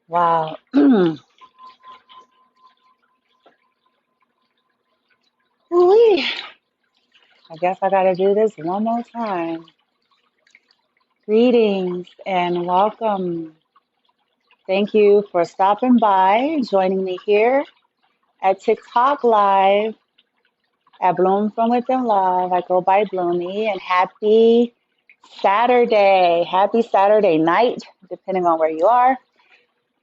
Wow. Ooh-wee. I guess I got to do this one more time. Greetings and welcome. Thank you for stopping by, joining me here at TikTok Live at Bloom from Within Love. I go by Bloomy, and happy Saturday. Happy Saturday night, depending on where you are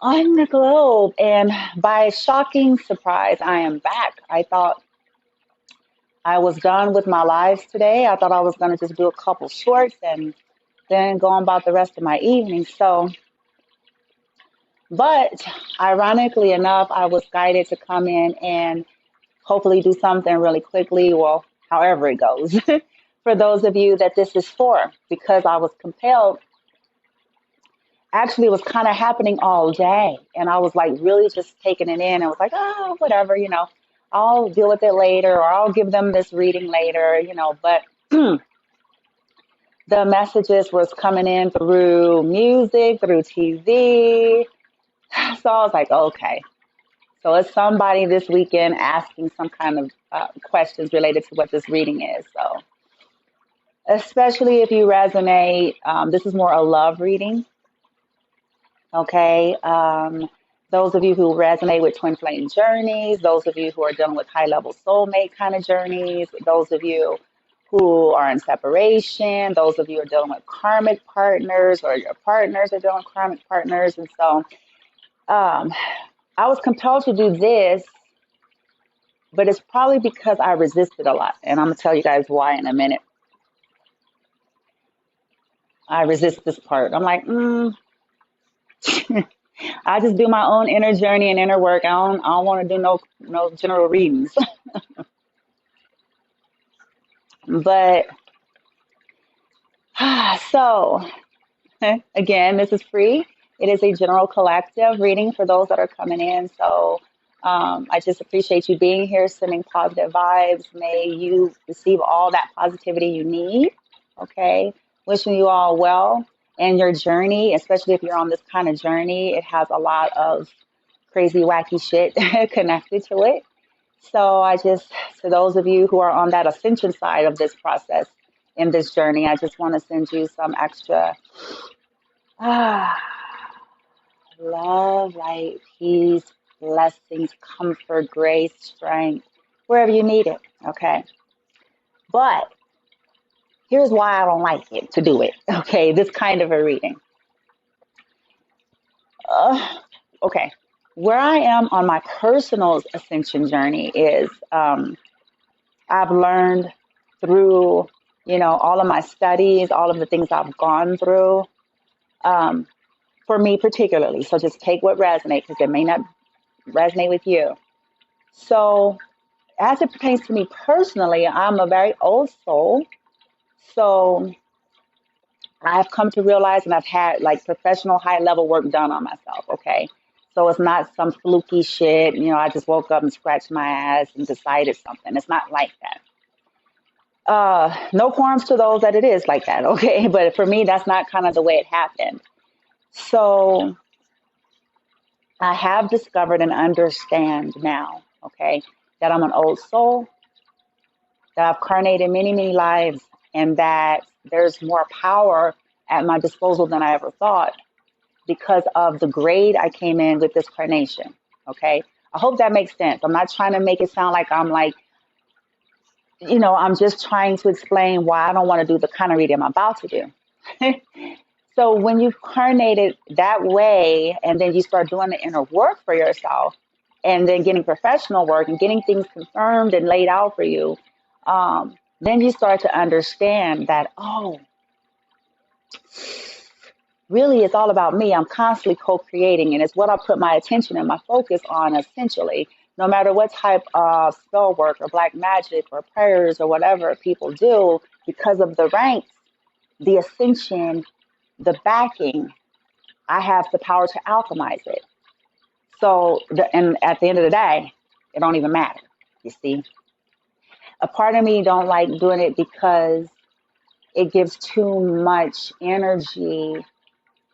on the globe. And by shocking surprise, I am back. I thought I was done with my lives today. I thought I was going to just do a couple shorts and then go on about the rest of my evening. But ironically enough, I was guided to come in and hopefully do something really quickly, well, however it goes, for those of you that this is for, because I was compelled. Actually, it was kind of happening all day, and I was like really just taking it in. I was like, oh, whatever, I'll deal with it later, or I'll give them this reading later, but the messages was coming in through music, through TV. So I was like, okay. So it's somebody this weekend asking some kind of questions related to what this reading is. So especially if you resonate, this is more a love reading. Okay. Those of you who resonate with twin flame journeys, those of you who are dealing with high level soulmate kind of journeys, those of you who are in separation, those of you who are dealing with karmic partners, or your partners are dealing with karmic partners. And so um, I was compelled to do this, but it's probably because I resisted a lot. And I'm going to tell you guys why in a minute. I resist this part. I'm like, I just do my own inner journey and inner work. I don't want to do no general readings. But so again, this is free. It is a general collective reading for those that are coming in. So I just appreciate you being here, sending positive vibes. May you receive all that positivity you need. Okay. Wishing you all well in your journey, especially if you're on this kind of journey. It has a lot of crazy, wacky shit connected to it. So to those of you who are on that ascension side of this process in this journey, I just want to send you some extra ah, love, light, peace, blessings, comfort, grace, strength, wherever you need it. Okay. But here's why I don't like it to do it. Okay. This kind of a reading. Okay. Where I am on my personal ascension journey is I've learned through, all of my studies, all of the things I've gone through, um, for me particularly. So just take what resonates because it may not resonate with you. So as it pertains to me personally, I'm a very old soul. So I've come to realize, and I've had like professional high level work done on myself. Okay. So it's not some fluky shit. I just woke up and scratched my ass and decided something. It's not like that. No qualms to those that it is like that. Okay. But for me, that's not kind of the way it happened. So I have discovered and understand now, okay, that I'm an old soul, that I've carnated many, many lives, and that there's more power at my disposal than I ever thought because of the grade I came in with this carnation. Okay. I hope that makes sense. I'm not trying to make it sound like I'm like, I'm just trying to explain why I don't want to do the kind of reading I'm about to do. So when you've carnated that way and then you start doing the inner work for yourself and then getting professional work and getting things confirmed and laid out for you, then you start to understand that, oh, really it's all about me. I'm constantly co-creating, and it's what I put my attention and my focus on essentially, no matter what type of spell work or black magic or prayers or whatever people do, because of the ranks, the ascension, the backing, I have the power to alchemize it. So, and at the end of the day, it don't even matter. You see, a part of me don't like doing it because it gives too much energy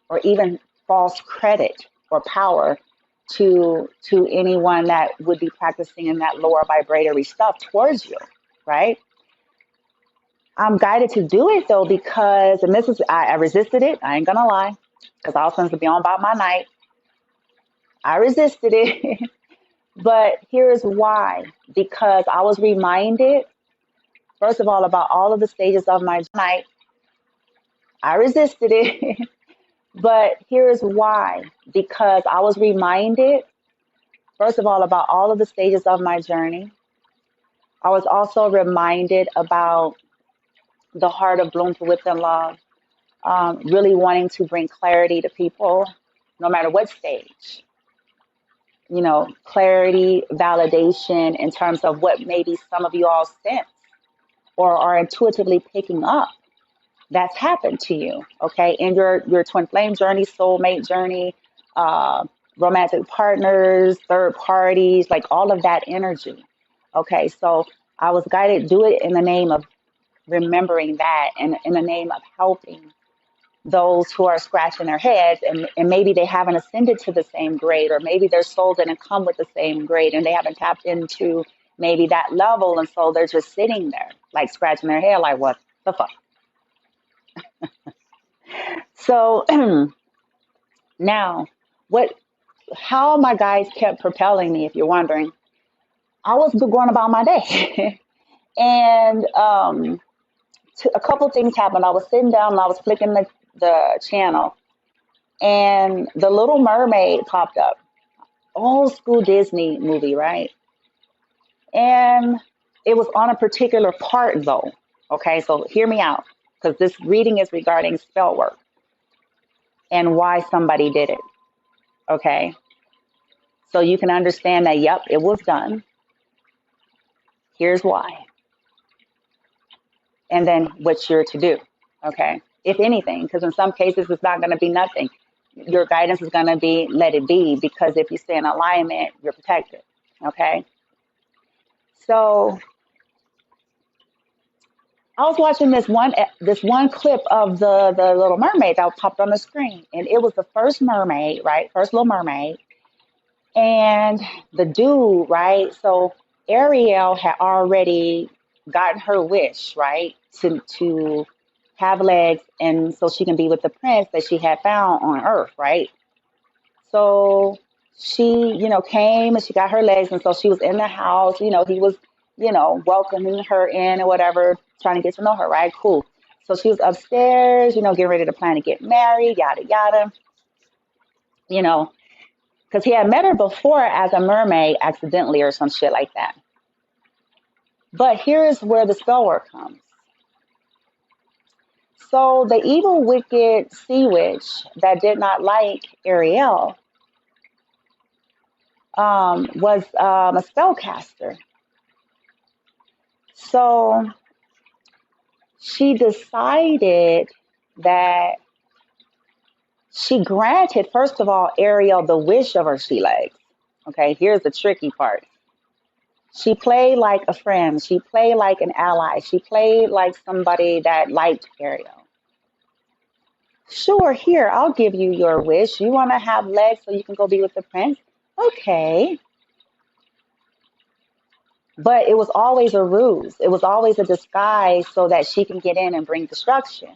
or even false credit or power to anyone that would be practicing in that lower vibratory stuff towards you, right? I'm guided to do it though because, and this is, I resisted it. I ain't gonna lie, because I was supposed to be on about my night. I resisted it, but here's why. Because I was reminded, first of all, about all of the stages of my night. I resisted it, but here's why. Because I was reminded, first of all, about all of the stages of my journey. I was also reminded about the heart of Bloom for Within Love, really wanting to bring clarity to people, no matter what stage. Clarity, validation in terms of what maybe some of you all sense or are intuitively picking up that's happened to you, okay, in your twin flame journey, soulmate journey, romantic partners, third parties, like all of that energy. Okay, so I was guided, do it in the name of remembering that and in the name of helping those who are scratching their heads and maybe they haven't ascended to the same grade, or maybe their soul didn't come with the same grade and they haven't tapped into maybe that level, and so they're just sitting there like scratching their head like, what the fuck? So now how my guides kept propelling me, if you're wondering, I was going about my day. And a couple things happened. I was sitting down and I was flicking the channel, and The Little Mermaid popped up. Old school Disney movie, right? And it was on a particular part, though. Okay, so hear me out, because this reading is regarding spell work and why somebody did it. Okay, so you can understand that, yep, it was done. Here's why. And then what you're to do, okay? If anything, because in some cases it's not going to be nothing. Your guidance is going to be let it be, because if you stay in alignment, you're protected, okay? So I was watching this one clip of the Little Mermaid that popped on the screen, and it was the first mermaid, right? First Little Mermaid, and the dude, right? So Ariel had already gotten her wish, right? To have legs, and so she can be with the prince that she had found on Earth, right? So she, came and she got her legs, and so she was in the house. He was, welcoming her in or whatever, trying to get to know her, right? Cool. So she was upstairs, getting ready to plan to get married, yada yada, you know, because he had met her before as a mermaid accidentally or some shit like that. But here's where the spell work comes. So the evil, wicked sea witch that did not like Ariel was a spellcaster. So she decided that she granted, first of all, Ariel the wish of her sea legs. Okay, here's the tricky part. She played like a friend. She played like an ally. She played like somebody that liked Ariel. Sure, here, I'll give you your wish. You want to have legs so you can go be with the prince? Okay. But it was always a ruse. It was always a disguise so that she can get in and bring destruction.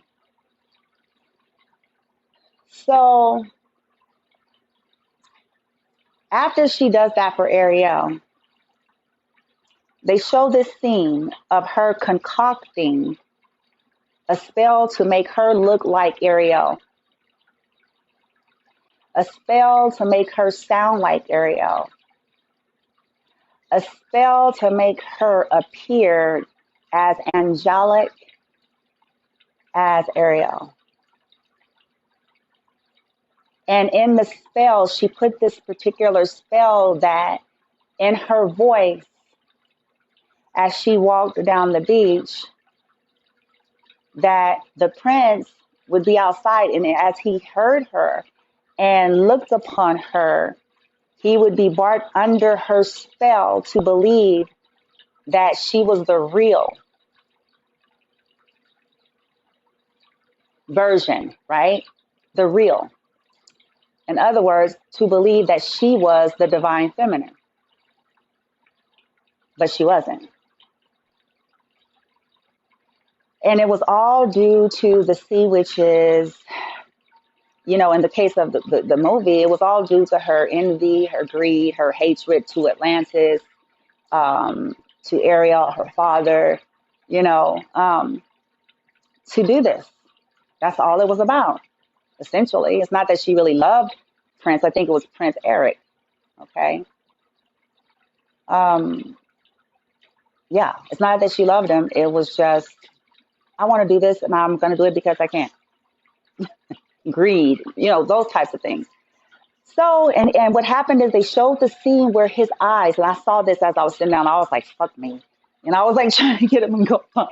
So after she does that for Ariel, they show this scene of her concocting a spell to make her look like Ariel, a spell to make her sound like Ariel, a spell to make her appear as angelic as Ariel. And in the spell, she put this particular spell that in her voice, as she walked down the beach, that the prince would be outside, and as he heard her and looked upon her, he would be brought under her spell to believe that she was the real version, right? The real. In other words, to believe that she was the divine feminine, but she wasn't. And it was all due to the sea witches. In the case of the movie, it was all due to her envy, her greed, her hatred to Atlantis, to Ariel, her father, you know, um, to do this. That's all it was about, essentially. It's not that she really loved Prince. I think it was Prince Eric. Okay. Um, yeah, it's not that she loved him. It was just, I want to do this and I'm going to do it because I can. Greed, those types of things. So, and what happened is they showed the scene where his eyes, and I saw this as I was sitting down. I was like, fuck me. And I was like trying to get him and go on.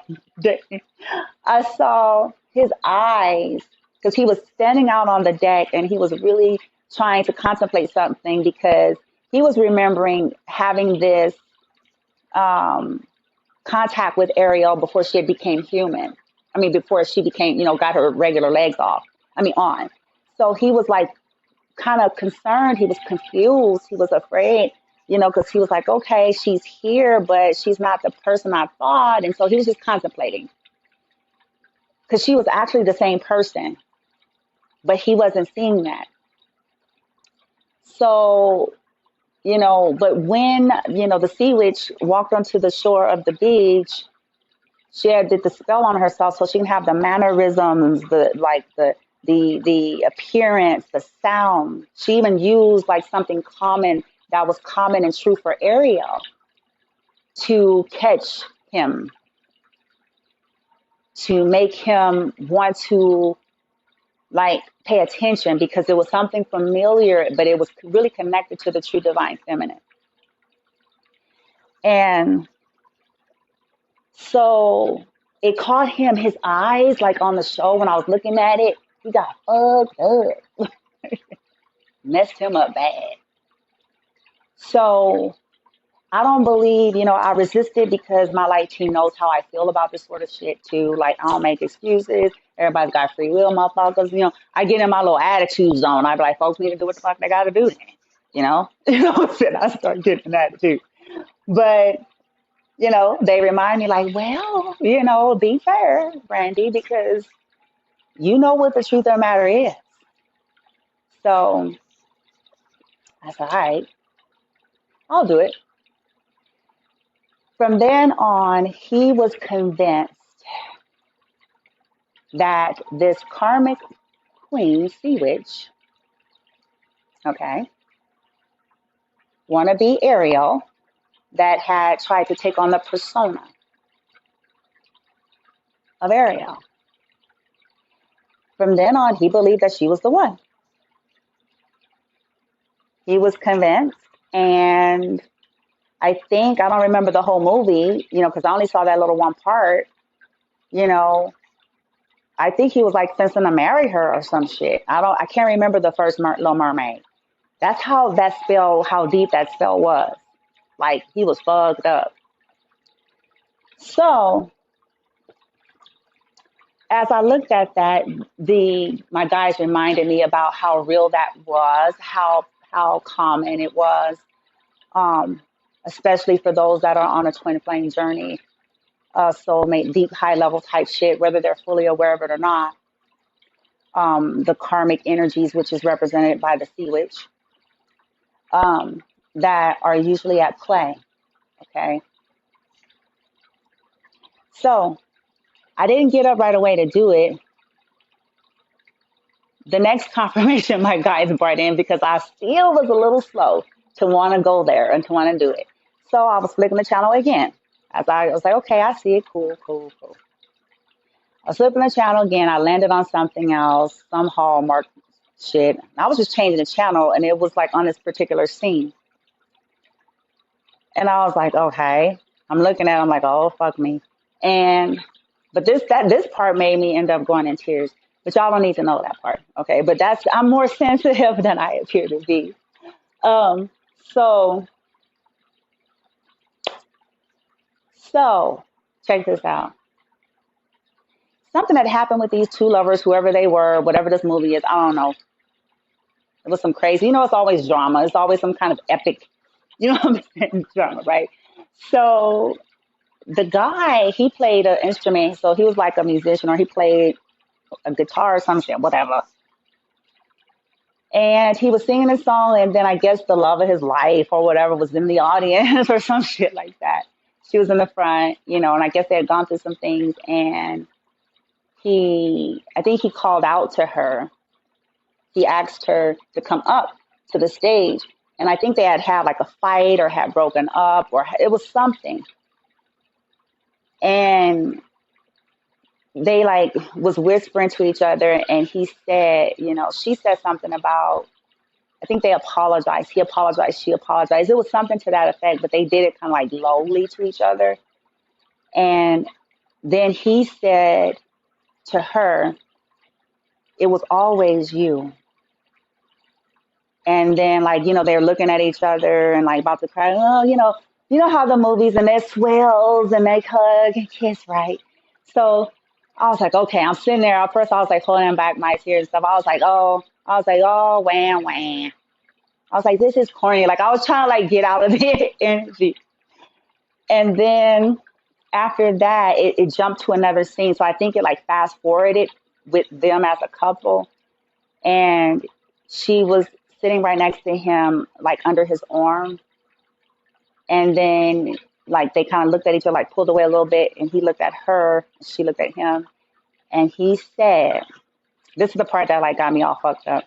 I saw his eyes because he was standing out on the deck and he was really trying to contemplate something because he was remembering having this um, contact with Ariel before she had became human. I mean, before she became, got her regular legs off. I mean, on. So he was like kind of concerned. He was confused. He was afraid, because he was like, okay, she's here, but she's not the person I thought. And so he was just contemplating because she was actually the same person, but he wasn't seeing that. So, but when, the sea witch walked onto the shore of the beach, she had did the spell on herself so she can have the mannerisms, the appearance, the sound. She even used like something common that was common and true for Ariel to catch him, to make him want to like pay attention because it was something familiar, but it was really connected to the true divine feminine. And so it caught him, his eyes, like on the show when I was looking at it, he got fucked up, messed him up bad. So I don't believe, I resisted because my light team knows how I feel about this sort of shit too. Like I don't make excuses. Everybody's got free will, motherfuckers. I get in my little attitude zone. I be like, folks need to do what the fuck they gotta do then. I start getting an attitude. But, they remind me like, well, be fair, Brandy, because you know what the truth of the matter is. So I said, all right, I'll do it. From then on, he was convinced that this karmic queen, sea witch, okay, wannabe Ariel, that had tried to take on the persona of Ariel. From then on, he believed that she was the one. He was convinced, and I don't remember the whole movie, because I only saw that little one part, I think he was like fencing to marry her or some shit. I can't remember the first Little Mermaid. That's how deep that spell was. Like he was fucked up. So as I looked at that, my guys reminded me about how real that was, how common it was, um, especially for those that are on a twin flame journey, soulmate, deep, high level type shit, whether they're fully aware of it or not. The karmic energies, which is represented by the sea witch, um, that are usually at play. Okay. So I didn't get up right away to do it. The next confirmation my guys brought in because I still was a little slow to want to go there and to want to do it. So I was flicking the channel again. As I was like, okay, I see it. Cool, cool, cool. I was flipping the channel again. I landed on something else, some Hallmark shit. I was just changing the channel and it was like on this particular scene. And I was like, okay. I'm looking at it, I'm like, oh, fuck me. But this part made me end up going in tears. But y'all don't need to know that part, okay? But I'm more sensitive than I appear to be. Um, so check this out. Something that happened with these two lovers, whoever they were, whatever this movie is, I don't know. It was some crazy, it's always drama. It's always some kind of epic, what I'm saying, drama, right? So the guy, he played an instrument. So he was like a musician, or he played a guitar or something, whatever. And he was singing a song, and then I guess the love of his life or whatever was in the audience or some shit like that. She was in the front, and I guess they had gone through some things, and I think he called out to her. He asked her to come up to the stage, and I think they had like a fight or had broken up, or it was something. And they like was whispering to each other, and he said, she said something about, I think they apologized. He apologized. She apologized. It was something to that effect, but they did it kind of like lowly to each other. And then he said to her, it was always you. And then like, they're looking at each other and like about to cry. Oh, you know how the movies and there's swells and they hug and kiss, right? So I was like, okay, I'm sitting there. At first I was like holding back my tears and stuff. I was like, oh, wham, wham. I was like, this is corny. Like I was trying to like get out of the energy. And then after that, it jumped to another scene. So I think it like fast forwarded with them as a couple. And she was sitting right next to him, like under his arm. And then like they kind of looked at each other, like pulled away a little bit. And he looked at her, she looked at him. And he said, this is the part that like got me all fucked up.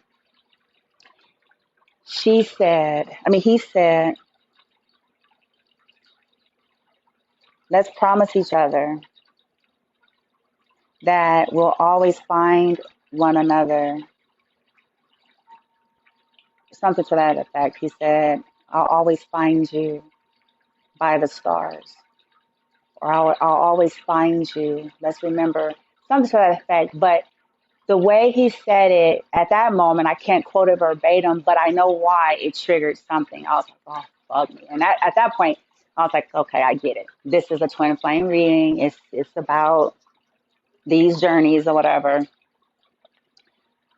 He said, let's promise each other that we'll always find one another. Something to that effect. He said, I'll always find you by the stars. Or I'll always find you. Let's remember. Something to that effect. But the way he said it at that moment, I can't quote it verbatim, but I know why it triggered something. I was like, oh, fuck me. And at that point, I was like, okay, I get it. This is a twin flame reading. It's about these journeys or whatever.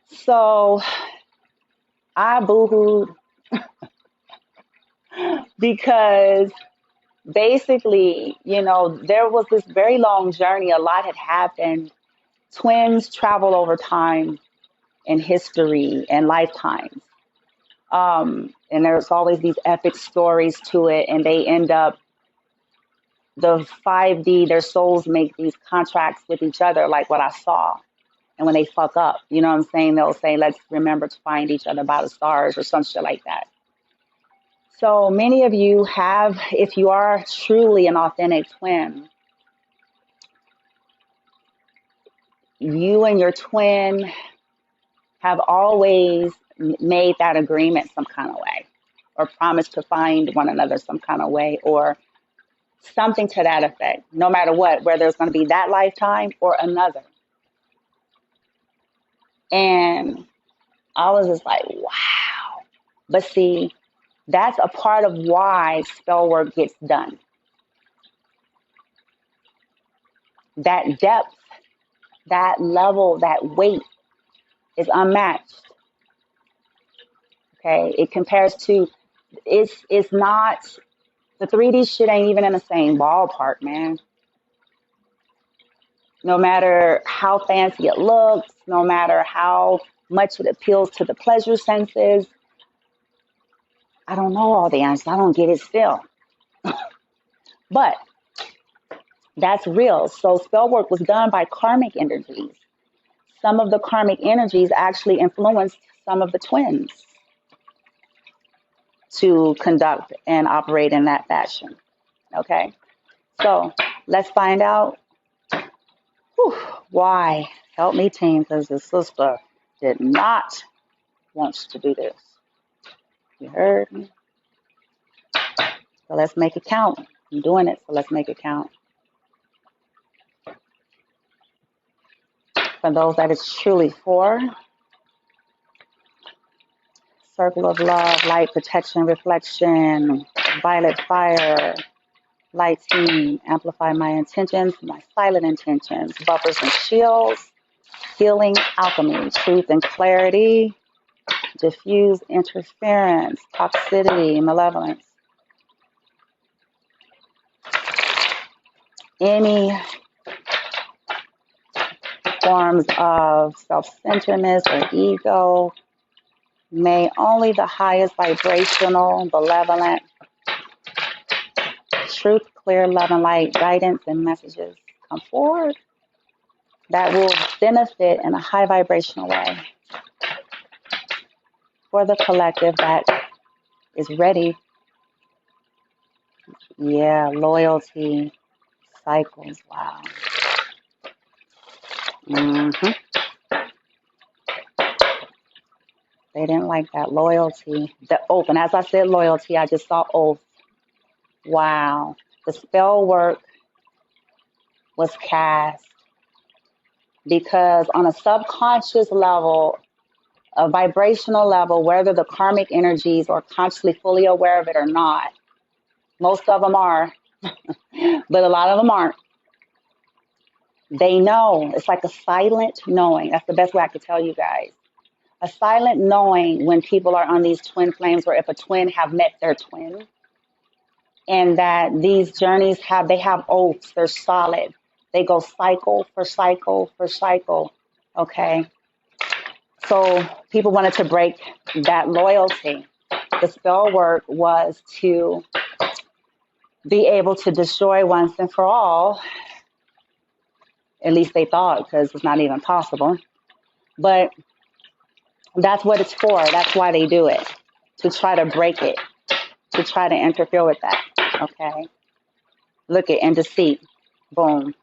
So I boohooed because basically, there was this very long journey. A lot had happened. Twins travel over time and history and lifetimes. And there's always these epic stories to it, and they end up, the 5D, their souls make these contracts with each other, like what I saw. And when they fuck up, you know what I'm saying? They'll say, let's remember to find each other by the stars or some shit like that. So many of you have, if you are truly an authentic twin, you and your twin have always made that agreement some kind of way, or promised to find one another some kind of way, or something to that effect, no matter what, whether it's going to be that lifetime or another. And I was just like, wow. But see, that's a part of why spell work gets done. That depth, that level, that weight is unmatched. Okay, it compares to, it's not, the 3D shit ain't even in the same ballpark, man. No matter how fancy it looks, no matter how much it appeals to the pleasure senses, I don't know all the answers. I don't get it still. But that's real. So spell work was done by karmic energies. Some of the karmic energies actually influenced some of the twins to conduct and operate in that fashion. Okay? So let's find out why. Help me, team, because the sister did not want to do this. You heard me? So let's make it count. I'm doing it, so let's make it count. For those that it's truly for, circle of love, light, protection, reflection, violet fire, light team, amplify my intentions, my silent intentions, buffers and shields, healing, alchemy, truth and clarity, diffuse interference, toxicity, malevolence, any forms of self-centeredness or ego. May only the highest vibrational, benevolent, truth, clear, love, and light guidance and messages come forward that will benefit in a high vibrational way for the collective that is ready. Yeah, loyalty, cycles, wow. hmm They didn't like that loyalty. The oath, and as I said loyalty, I just saw oath. Wow. The spell work was cast because on a subconscious level, a vibrational level, whether the karmic energies are consciously fully aware of it or not, most of them are, but a lot of them aren't. They know. It's like a silent knowing. That's the best way I could tell you guys. A silent knowing when people are on these twin flames, or if a twin have met their twin, and that these journeys have oaths. They're solid. They go cycle for cycle for cycle. Okay. So people wanted to break that loyalty. The spell work was to be able to destroy once and for all. At least they thought, because it's not even possible. But that's what it's for. That's why they do it, to try to break it, to try to interfere with that. Okay. Look at in deceit. Boom.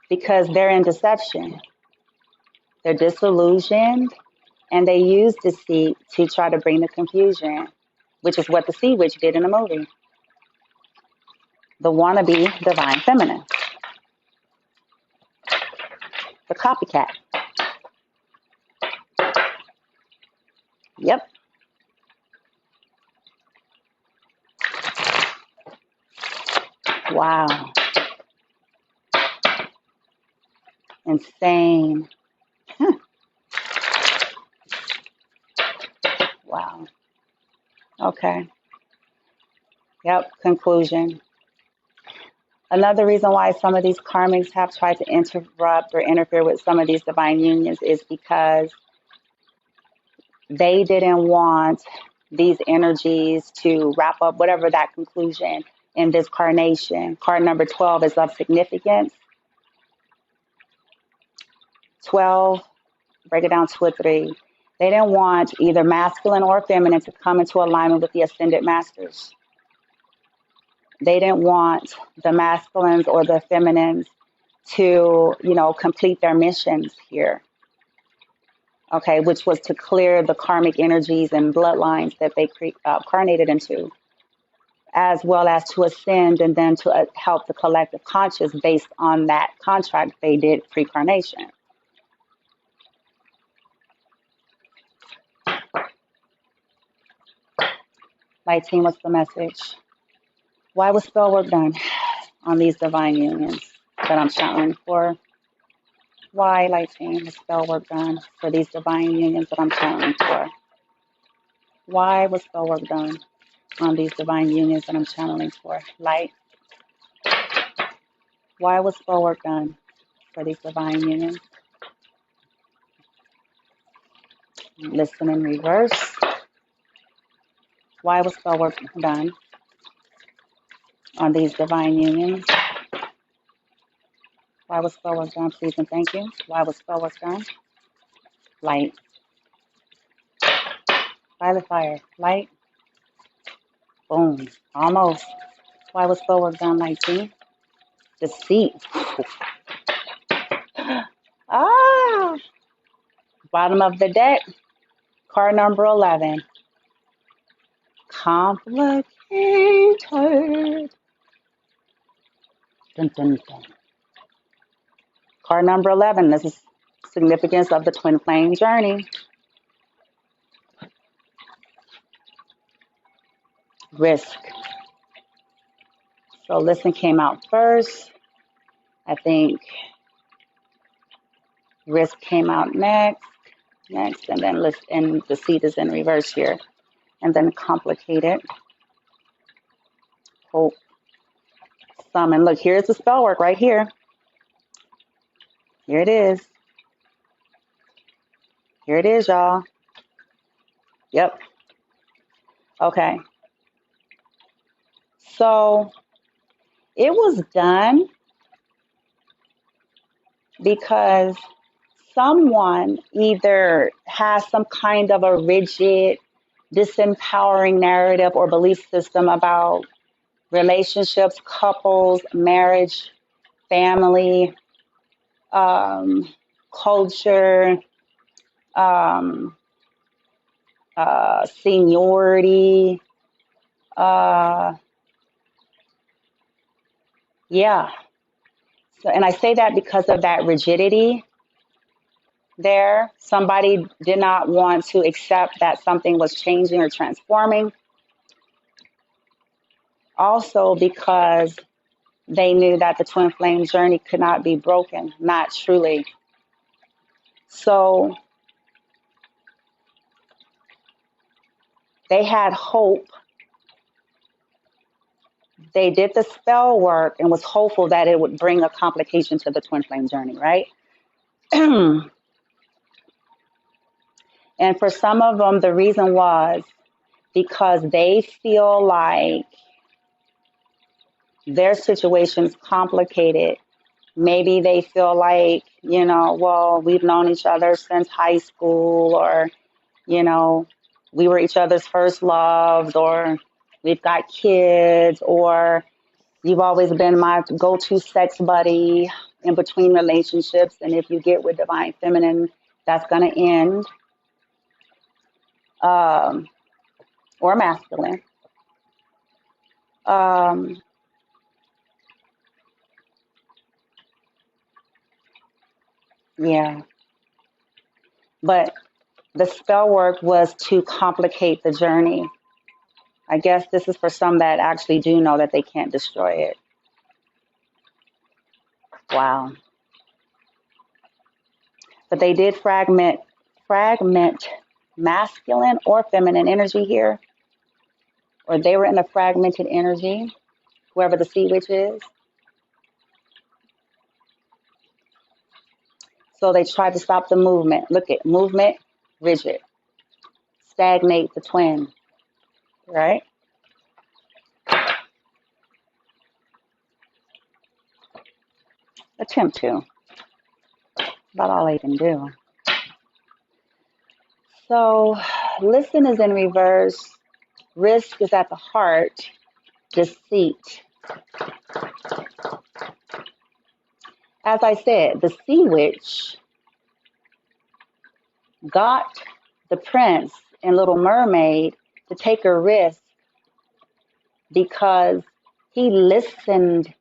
Because they're in deception. They're disillusioned, and they use deceit to try to bring the confusion, which is what the Sea Witch did in the movie. The wannabe divine feminine. The copycat. Yep. Wow. Insane. Wow. Okay. Yep. Conclusion. Another reason why some of these karmics have tried to interrupt or interfere with some of these divine unions is because they didn't want these energies to wrap up whatever that conclusion in this carnation. Card number 12 is of significance. 12, break it down to a 3. They didn't want either masculine or feminine to come into alignment with the ascended masters. They didn't want the masculines or the feminines to, complete their missions here. Okay, which was to clear the karmic energies and bloodlines that they carnated into, as well as to ascend and then to help the collective conscious based on that contract they did pre-carnation. Light team, what's the message? Why was spell work done on these divine unions that I'm channeling for? Why, light team, was spell work done for these divine unions that I'm channeling for? Why was spell work done on these divine unions that I'm channeling for? Light. Why was spell work done for these divine unions? Listen in reverse. Why was spell work done on these divine unions? Why was spell work done? Please and thank you. Why was spell work done? Light. Violet fire. Light. Boom. Almost. Why was spell work done? Light team? Deceit. Ah. Bottom of the deck. Card number 11. Complicated. Dun, dun, dun. Card number 11. This is significance of the twin flame journey. Risk. So listen came out first. I think risk came out next. next, and then let's, and the seed is in reverse here, and then complicated, hope, summon. Look, here's the spell work right here. Here it is. Here it is, y'all. Yep. Okay. So it was done because someone either has some kind of a rigid, disempowering narrative or belief system about relationships, couples, marriage, family, culture, um, seniority. Yeah. So, and I say that because of that rigidity there. Somebody did not want to accept that something was changing or transforming. Also because they knew that the twin flame journey could not be broken, not truly. So they had hope. They did the spell work and was hopeful that it would bring a complication to the twin flame journey, right? And for some of them, the reason was because they feel like their situation's complicated. Maybe they feel like, well, we've known each other since high school, or, we were each other's first loves, or we've got kids, or you've always been my go-to sex buddy in between relationships. And if you get with divine feminine, that's going to end, or masculine. Yeah. But the spell work was to complicate the journey. I guess this is for some that actually do know that they can't destroy it. Wow. But they did fragment masculine or feminine energy here, or they were in a fragmented energy, whoever the sea witch is. So they tried to stop the movement. Look at movement, rigid, stagnate the twin, right? Attempt to. About all they can do. So listen is in reverse. Risk is at the heart. Deceit. As I said, the sea witch got the prince in Little Mermaid to take a risk because he listened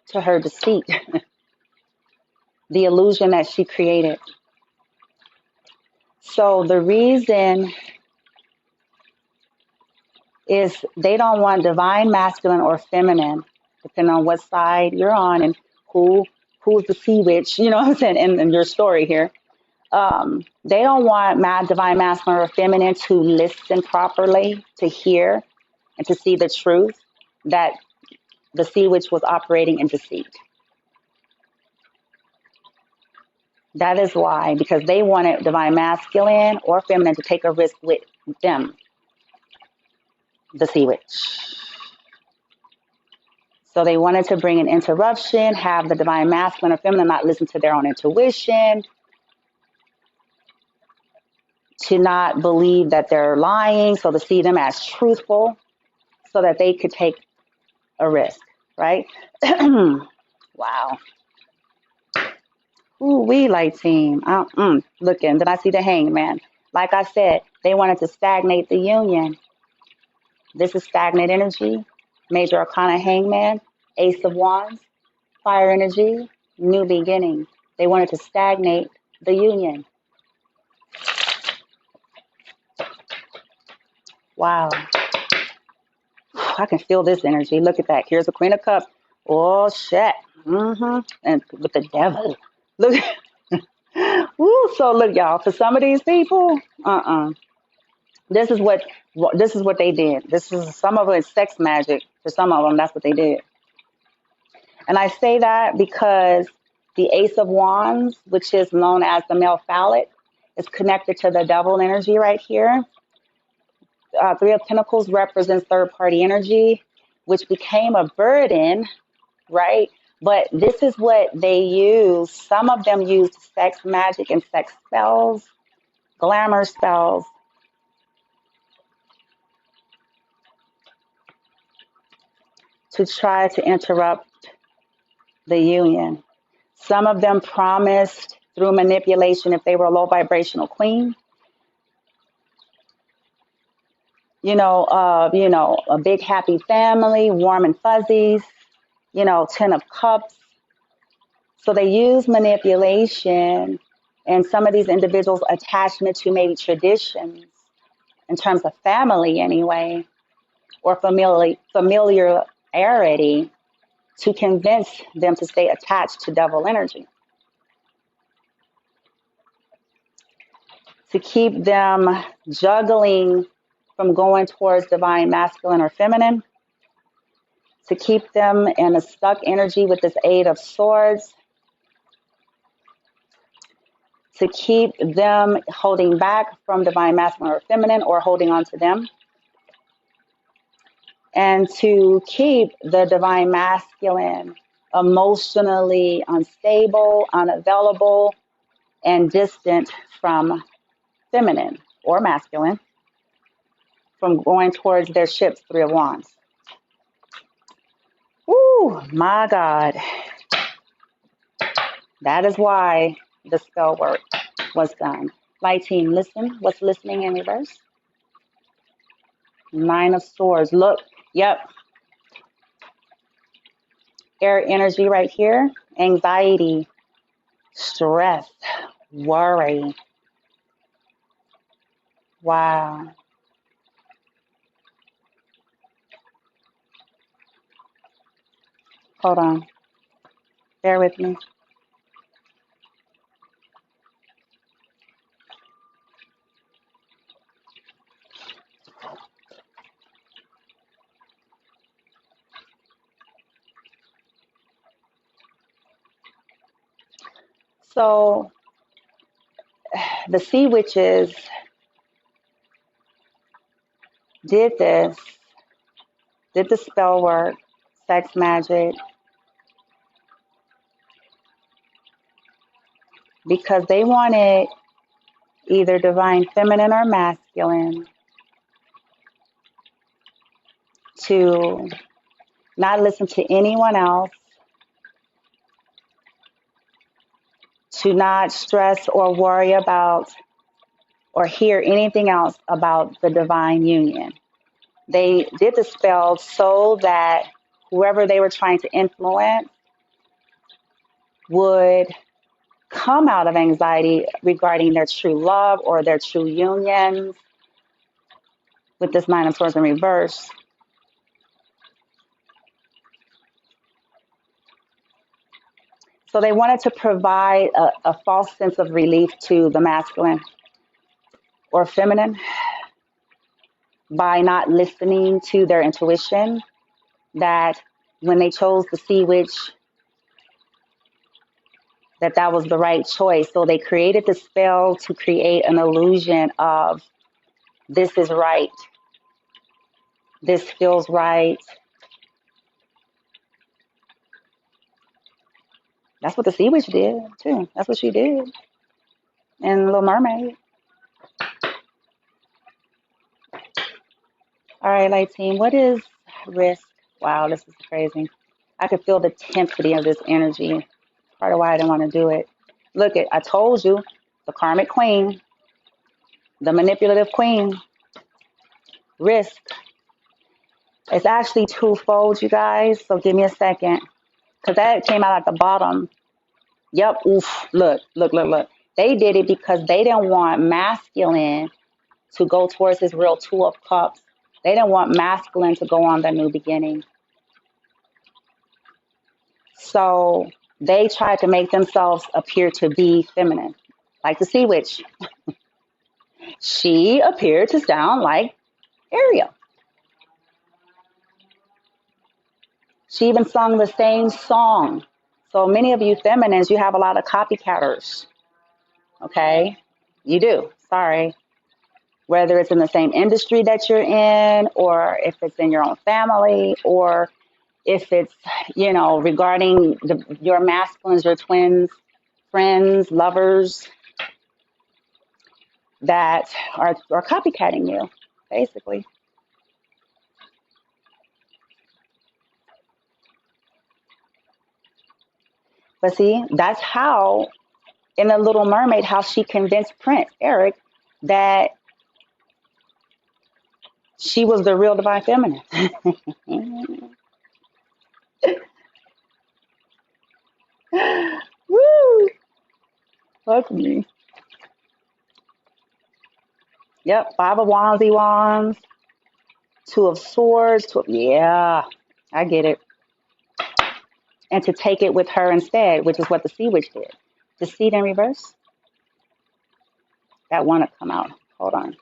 to her deceit, the illusion that she created. So the reason is they don't want divine masculine or feminine, depending on what side you're on and who's the sea witch, you know what I'm saying, in your story here. They don't want divine masculine or feminine to listen properly, to hear, and to see the truth that the sea witch was operating in deceit. That is why, because they wanted divine masculine or feminine to take a risk with them, the sea witch. So they wanted to bring an interruption, have the divine masculine or feminine not listen to their own intuition, to not believe that they're lying, so to see them as truthful, so that they could take a risk, right? Wow. Ooh, we light team. Looking, then I see the hangman. Like I said, they wanted to stagnate the union. This is stagnant energy. Major Arcana hangman, Ace of Wands, fire energy, new beginning. They wanted to stagnate the union. Wow. I can feel this energy. Look at that. Here's the Queen of Cups. Oh, shit. And with the devil. Look. Woo, so look, y'all, for some of these people, this is what this is what they did. This is some of it is sex magic. For some of them, that's what they did. And I say that because the Ace of Wands, which is known as the male phallic, is connected to the devil energy right here. Three of Pentacles represents third party energy, which became a burden, right? But this is what they use. Some of them used sex magic and sex spells, glamour spells to try to interrupt the union. Some of them promised through manipulation, if they were a low vibrational queen, a big happy family, warm and fuzzies, 10 of cups. So they use manipulation and some of these individuals' attachment to maybe traditions in terms of family anyway, or familiarity to convince them to stay attached to devil energy, to keep them juggling from going towards divine masculine or feminine, to keep them in a stuck energy with this Eight of Swords, to keep them holding back from divine masculine or feminine or holding on to them, and to keep the divine masculine emotionally unstable, unavailable, and distant from feminine or masculine, from going towards their ships, Three of Wands. Ooh, my God. That is why the spell work was done. Light team, listen. What's listening in reverse? Nine of Swords. Look, yep. Air energy right here. Anxiety, stress, worry. Wow. Hold on. Bear with me. So the sea witches did this, did the spell work, sex magic, because they wanted either divine feminine or masculine to not listen to anyone else, to not stress or worry about or hear anything else about the divine union. They did the spell so that whoever they were trying to influence would come out of anxiety regarding their true love or their true unions with this Nine of Swords in reverse. So they wanted to provide a false sense of relief to the masculine or feminine by not listening to their intuition, that when they chose the sea witch, that was the right choice. So they created the spell to create an illusion of this is right, this feels right. That's what the sea witch did too. That's what she did in Little Mermaid. All right, light team, what is risk? Wow, this is crazy. I could feel the intensity of this energy. Part of why I didn't want to do it. Look, I told you, the karmic queen, the manipulative queen, risk. It's actually twofold, you guys. So give me a second, because that came out at the bottom. Yep. Oof. Look. They did it because they didn't want masculine to go towards his real Two of Cups. They didn't want masculine to go on the new beginning. So they tried to make themselves appear to be feminine. like the sea witch. She appeared to sound like Ariel. She even sung the same song. So many of you feminines, you have a lot of copycatters. Okay? You do. Sorry. Whether it's in the same industry that you're in, or if it's in your own family, or if it's, regarding your masculines, your twins, friends, lovers that are copycatting you, basically. But see, that's how, in The Little Mermaid, how she convinced Prince Eric that she was the real divine feminine. Woo! Fuck me. Yep, five of wands, two of swords, yeah, I get it. And to take it with her instead, which is what the sea witch did. Deceit in reverse. That wanted to come out. Hold on.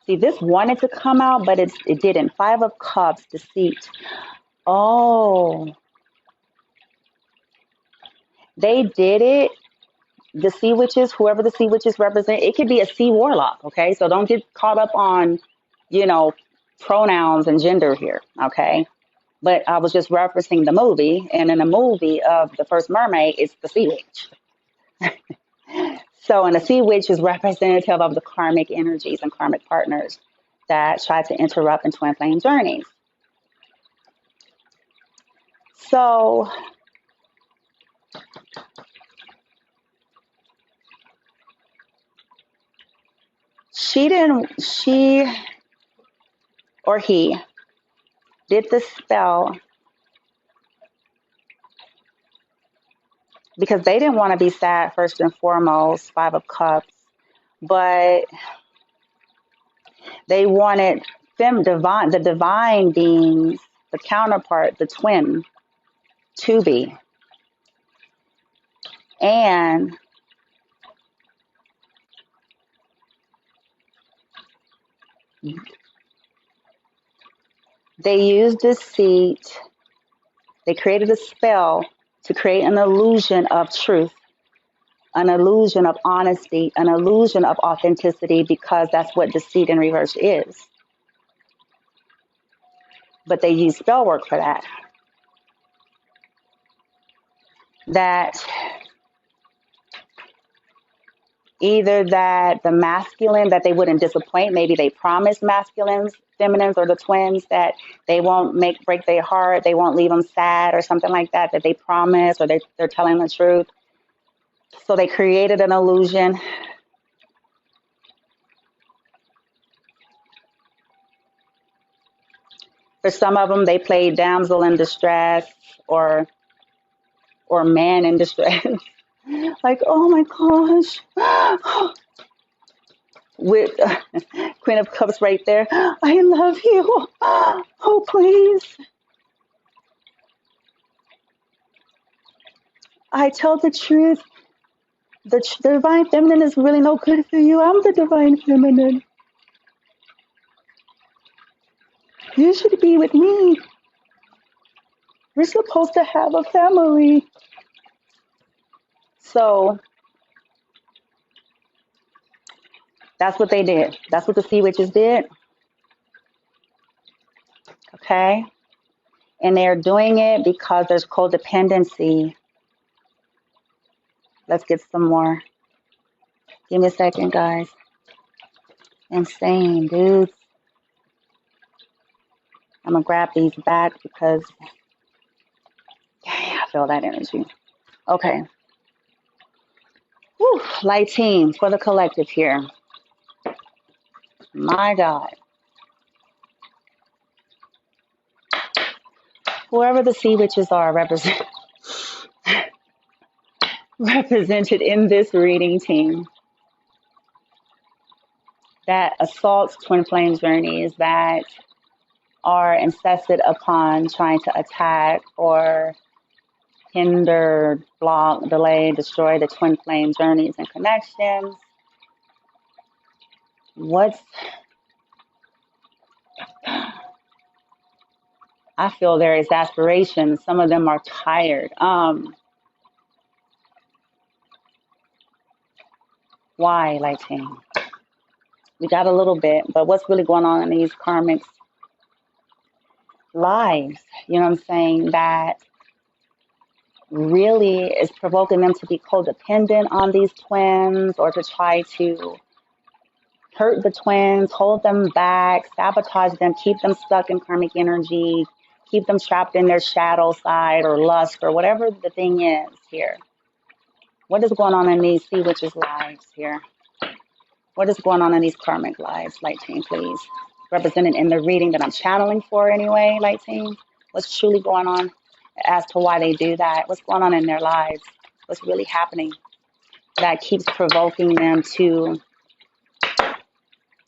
See, this wanted to come out, but it didn't. Five of Cups, deceit. Oh, they did it. The sea witches, whoever the sea witches represent, it could be a sea warlock, okay? So don't get caught up on, pronouns and gender here, okay? But I was just referencing the movie, and in the movie of The First Mermaid, it's the sea witch. So, and the sea witch is representative of the karmic energies and karmic partners that try to interrupt in twin flame journeys. So, she or he did the spell because they didn't want to be sad first and foremost, Five of Cups, but they wanted the divine beings, the counterpart, the twin, to be. And they used deceit. They created a spell to create an illusion of truth, an illusion of honesty, an illusion of authenticity, because that's what deceit in reverse is. But they use spell work for that. That either that the masculine, that they wouldn't disappoint, maybe they promised masculines, feminines, or the twins that they won't break their heart, they won't leave them sad or something like that, that they promise, or they're telling the truth. So they created an illusion. For some of them, they played damsel in distress or man in distress. Like, oh my gosh. With Queen of Cups right there. I love you. Oh, please. I tell the truth. The divine feminine is really no good for you. I'm the divine feminine. You should be with me. We're supposed to have a family. So that's what they did. That's what the sea witches did. Okay? And they're doing it because there's codependency. Let's get some more. Give me a second, guys. Insane, dudes. I'm going to grab these back because I feel that energy. Okay. Whew, light team for the collective here. My God. Whoever the sea witches are represented in this reading, team, that assaults twin flame journeys, that are incensed upon trying to attack or hinder, block, delay, destroy the twin flame journeys and connections. What's, I feel there is aspiration. Some of them are tired. Why, Lighting? We got a little bit, but what's really going on in these karmics' lives? You know what I'm saying? That really is provoking them to be codependent on these twins or to try to hurt the twins, hold them back, sabotage them, keep them stuck in karmic energy, keep them trapped in their shadow side or lust or whatever the thing is here. What is going on in these sea witches' lives here? What is going on in these karmic lives, Light Team, please? Represented in the reading that I'm channeling for anyway, Light Team. What's truly going on as to why they do that? What's going on in their lives? What's really happening that keeps provoking them to,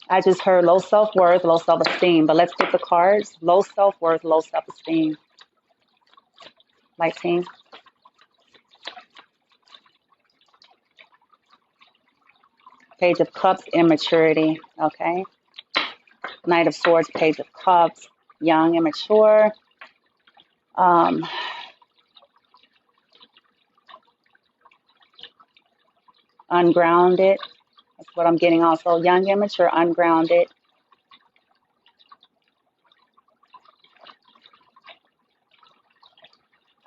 I just heard low self-worth, low self-esteem, but let's get the cards. Low self-worth, low self-esteem. Light Team. Page of Cups, immaturity, okay? Knight of Swords, Page of Cups, young, immature. Ungrounded, that's what I'm getting also. Young, immature, ungrounded.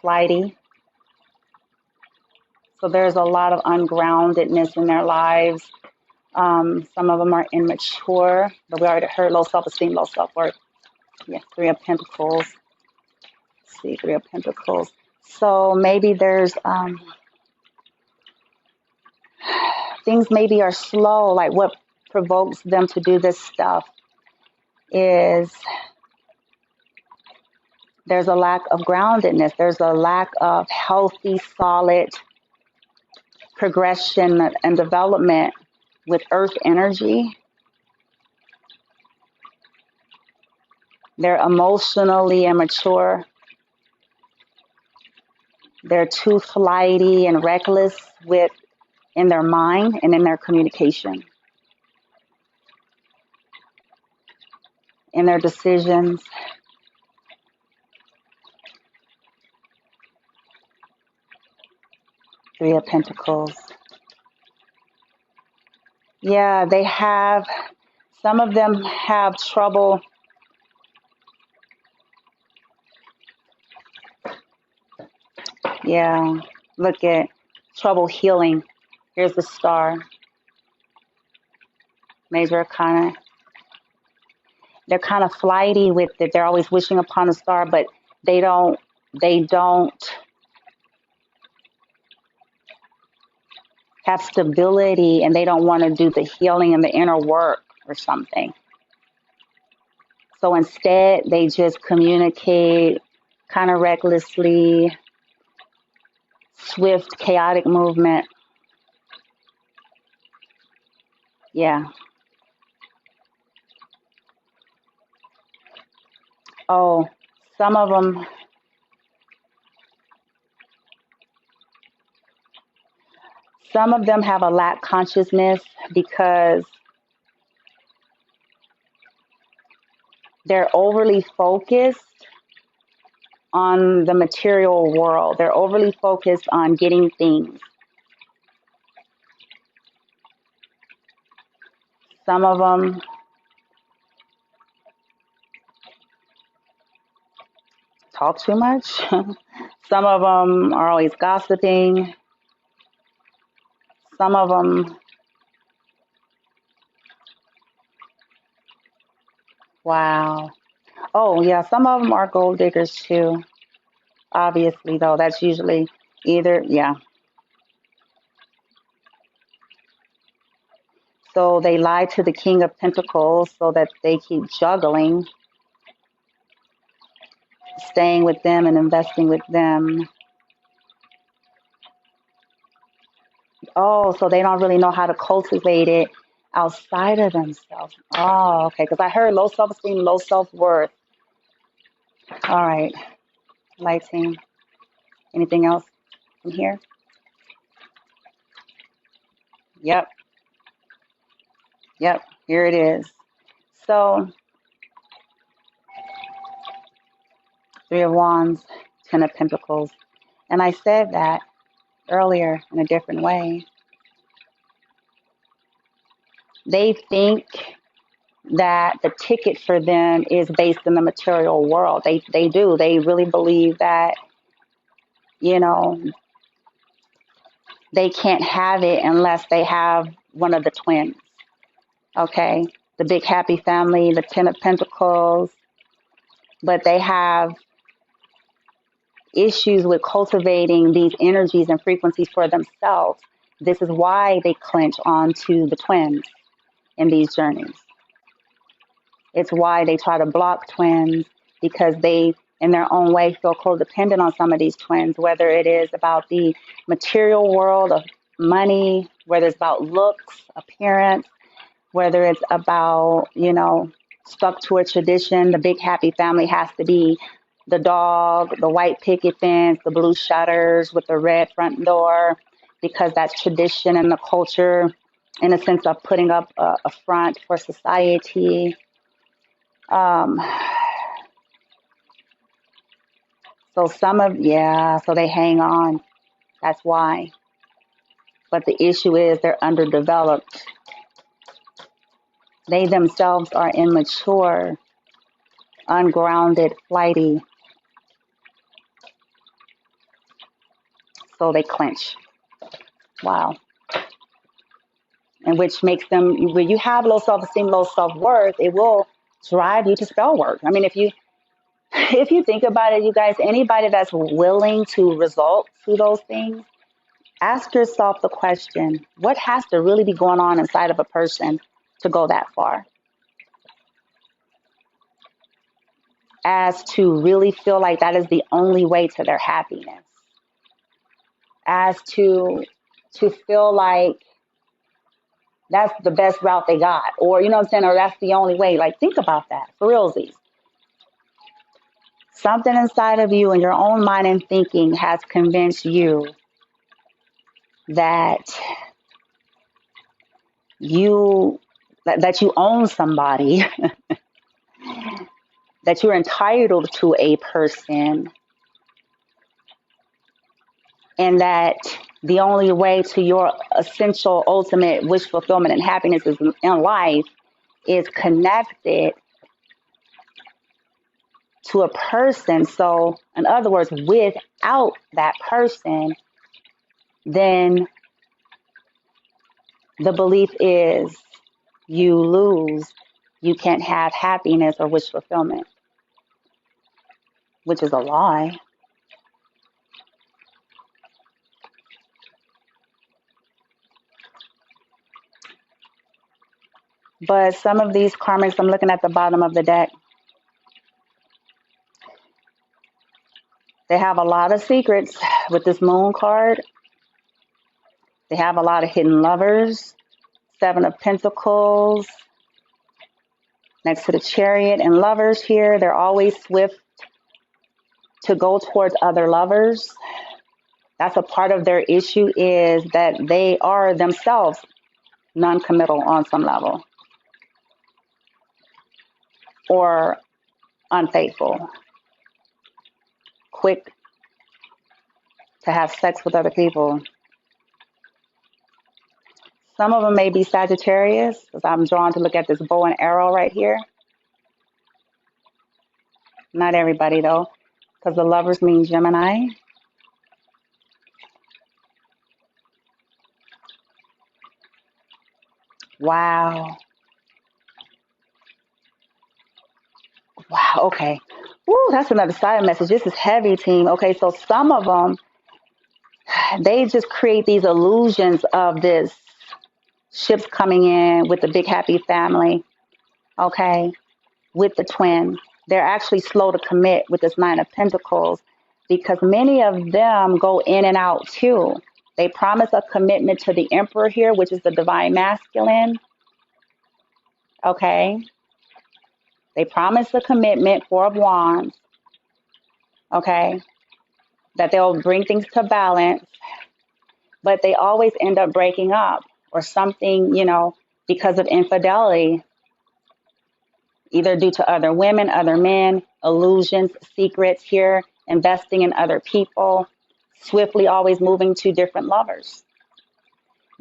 Flighty. So there's a lot of ungroundedness in their lives. Some of them are immature, but we already heard low self-esteem, low self-worth. Yeah, Three of Pentacles. Let's see, Three of Pentacles. So maybe there's things maybe are slow, like what provokes them to do this stuff is there's a lack of groundedness. There's a lack of healthy, solid progression and development with earth energy. They're emotionally immature. They're too flighty and reckless in their mind and in their communication, in their decisions. Three of Pentacles. Yeah, they have, some of them have trouble look at trouble healing. Here's the Star. Major Arcana. They're kind of flighty with it. They're always wishing upon a star, but they don't have stability, and they don't want to do the healing and the inner work or something. So instead, they just communicate kind of recklessly, swift, chaotic movement. Yeah. Oh, some of them, have a lack consciousness because they're overly focused on the material world. They're overly focused on getting things. Some of them talk too much. Some of them are always gossiping. Some of them, wow. Oh, yeah, some of them are gold diggers too. Obviously, though, that's usually either, yeah. So they lie to the King of Pentacles so that they keep juggling, staying with them and investing with them. Oh, so they don't really know how to cultivate it outside of themselves. Oh, okay, because I heard low self-esteem, low self-worth. All right, Light Team. Anything else? from here. Yep, yep, here it is. So, Three of Wands, Ten of Pentacles. And I said that earlier in a different way. They think that the ticket for them is based in the material world. They do. They really believe that, you know, they can't have it unless they have one of the twins. Okay? The big happy family, the Ten of Pentacles, but they have issues with cultivating these energies and frequencies for themselves. This is why they clinch onto the twins in these journeys. It's why they try to block twins, because they, in their own way, feel codependent on some of these twins, whether it is about the material world of money, whether it's about looks, appearance, whether it's about, you know, stuck to a tradition. The big happy family has to be the dog, the white picket fence, the blue shutters with the red front door, because that's tradition and the culture, in a sense of putting up a front for society. So so they hang on. That's why. But the issue is they're underdeveloped. They themselves are immature, ungrounded, flighty. So they clench. Wow. And which makes them, when you have low self-esteem, low self-worth, it will drive you to spell work. I mean, if you think about it, you guys, anybody that's willing to resort to those things, ask yourself the question, what has to really be going on inside of a person to go that far? As to really feel like that is the only way to their happiness. As to feel like that's the best route they got. Or, you know what I'm saying? Or that's the only way. Like, think about that. For realsies. Something inside of you and your own mind and thinking has convinced you that you own somebody, that you're entitled to a person, and that the only way to your essential, ultimate wish fulfillment and happiness in life is connected to a person. So, in other words, without that person, then the belief is you lose. You can't have happiness or wish fulfillment, which is a lie. But some of these karmics, I'm looking at the bottom of the deck, they have a lot of secrets with this moon card. They have a lot of hidden lovers, Seven of Pentacles, next to the Chariot and Lovers here. They're always swift to go towards other lovers. That's a part of their issue, is that they are themselves non-committal on some level, or unfaithful, quick to have sex with other people. Some of them may be Sagittarius, because I'm drawn to look at this bow and arrow right here. Not everybody, though, because the Lovers mean Gemini. Wow. Wow, okay. Woo, that's another side message. This is heavy, team. Okay, so some of them, they just create these illusions of this ships coming in with the big happy family, okay, with the twins. They're actually slow to commit with this Nine of Pentacles, because many of them go in and out too. They promise a commitment to the Emperor here, which is the divine masculine, okay? They promise a commitment, Four of Wands, okay? that they'll bring things to balance, but they always end up breaking up or something, because of infidelity, either due to other women, other men, illusions, secrets here, investing in other people, swiftly always moving to different lovers.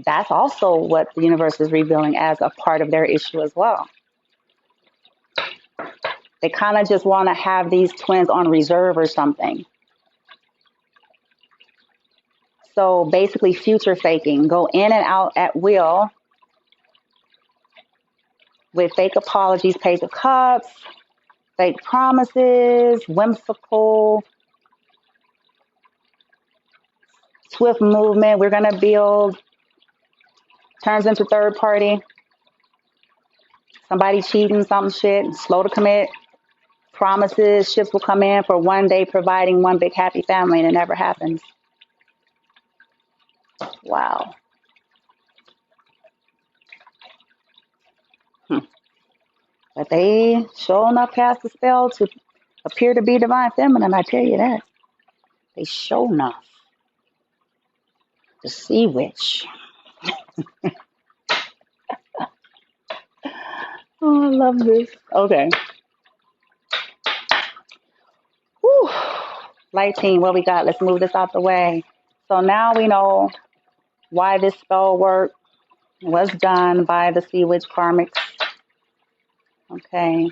That's also what the universe is revealing as a part of their issue as well. They kind of just want to have these twins on reserve or something. So basically, future faking, go in and out at will with fake apologies, Page of Cups, fake promises, whimsical, swift movement. We're going to build, turns into third party, somebody cheating, some shit, slow to commit, promises, ships will come in for one day providing one big happy family, and it never happens. Wow. But they sure enough cast a spell to appear to be divine feminine, I tell you that. They sure enough. The sea witch. Oh, I love this. Okay. Whew. Light team, what we got? Let's move this out the way. So now we know why this spell work was done by the sea witch Karmic. Okay.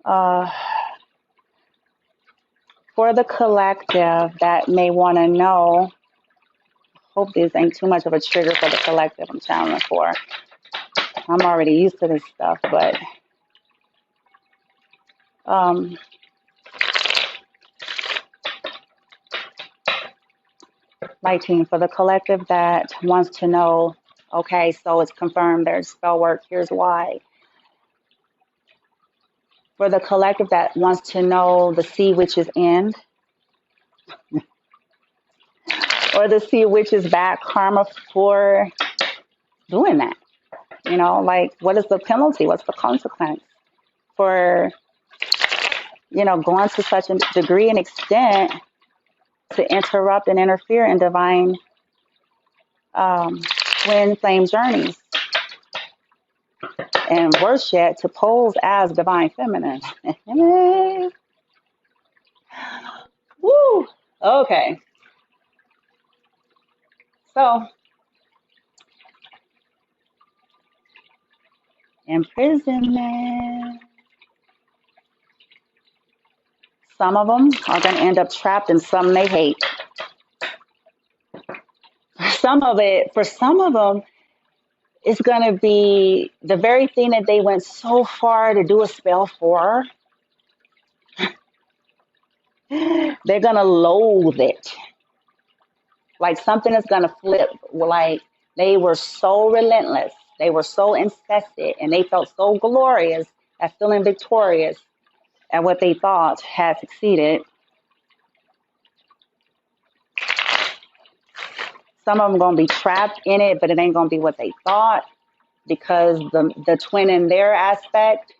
For the collective that may want to know, hope this ain't too much of a trigger for the collective I'm channeling for. I'm already used to this stuff, but light team, for the collective that wants to know, okay, so it's confirmed there's spell work, here's why. For the collective that wants to know the sea witch's end, or the sea witch's bad karma for doing that. Like, what is the penalty? What's the consequence for, going to such a degree and extent to interrupt and interfere in divine twin flame journeys? And worse yet, to pose as divine feminine. Woo! Okay. So, imprisonment. Some of them are going to end up trapped and some they hate. For some of them, it's going to be the very thing that they went so far to do a spell for. They're going to loathe it. Like something is going to flip. Like they were so relentless. They were so incessant. And they felt so glorious at feeling victorious at what they thought had succeeded. Some of them going to be trapped in it, but it ain't going to be what they thought, because the twin in their aspect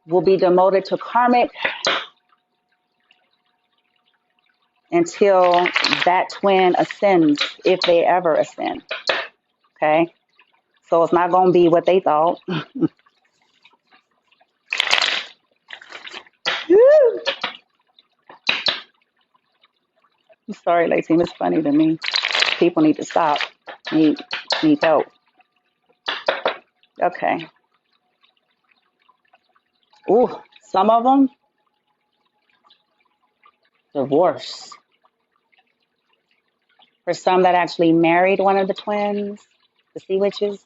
will be demoted to karmic until that twin ascends, if they ever ascend. Okay? So it's not going to be what they thought. I'm sorry, Lacey. It's funny to me. People need to stop. Need help. Okay. Ooh, some of them, divorce. For some that actually married one of the twins, the sea witches.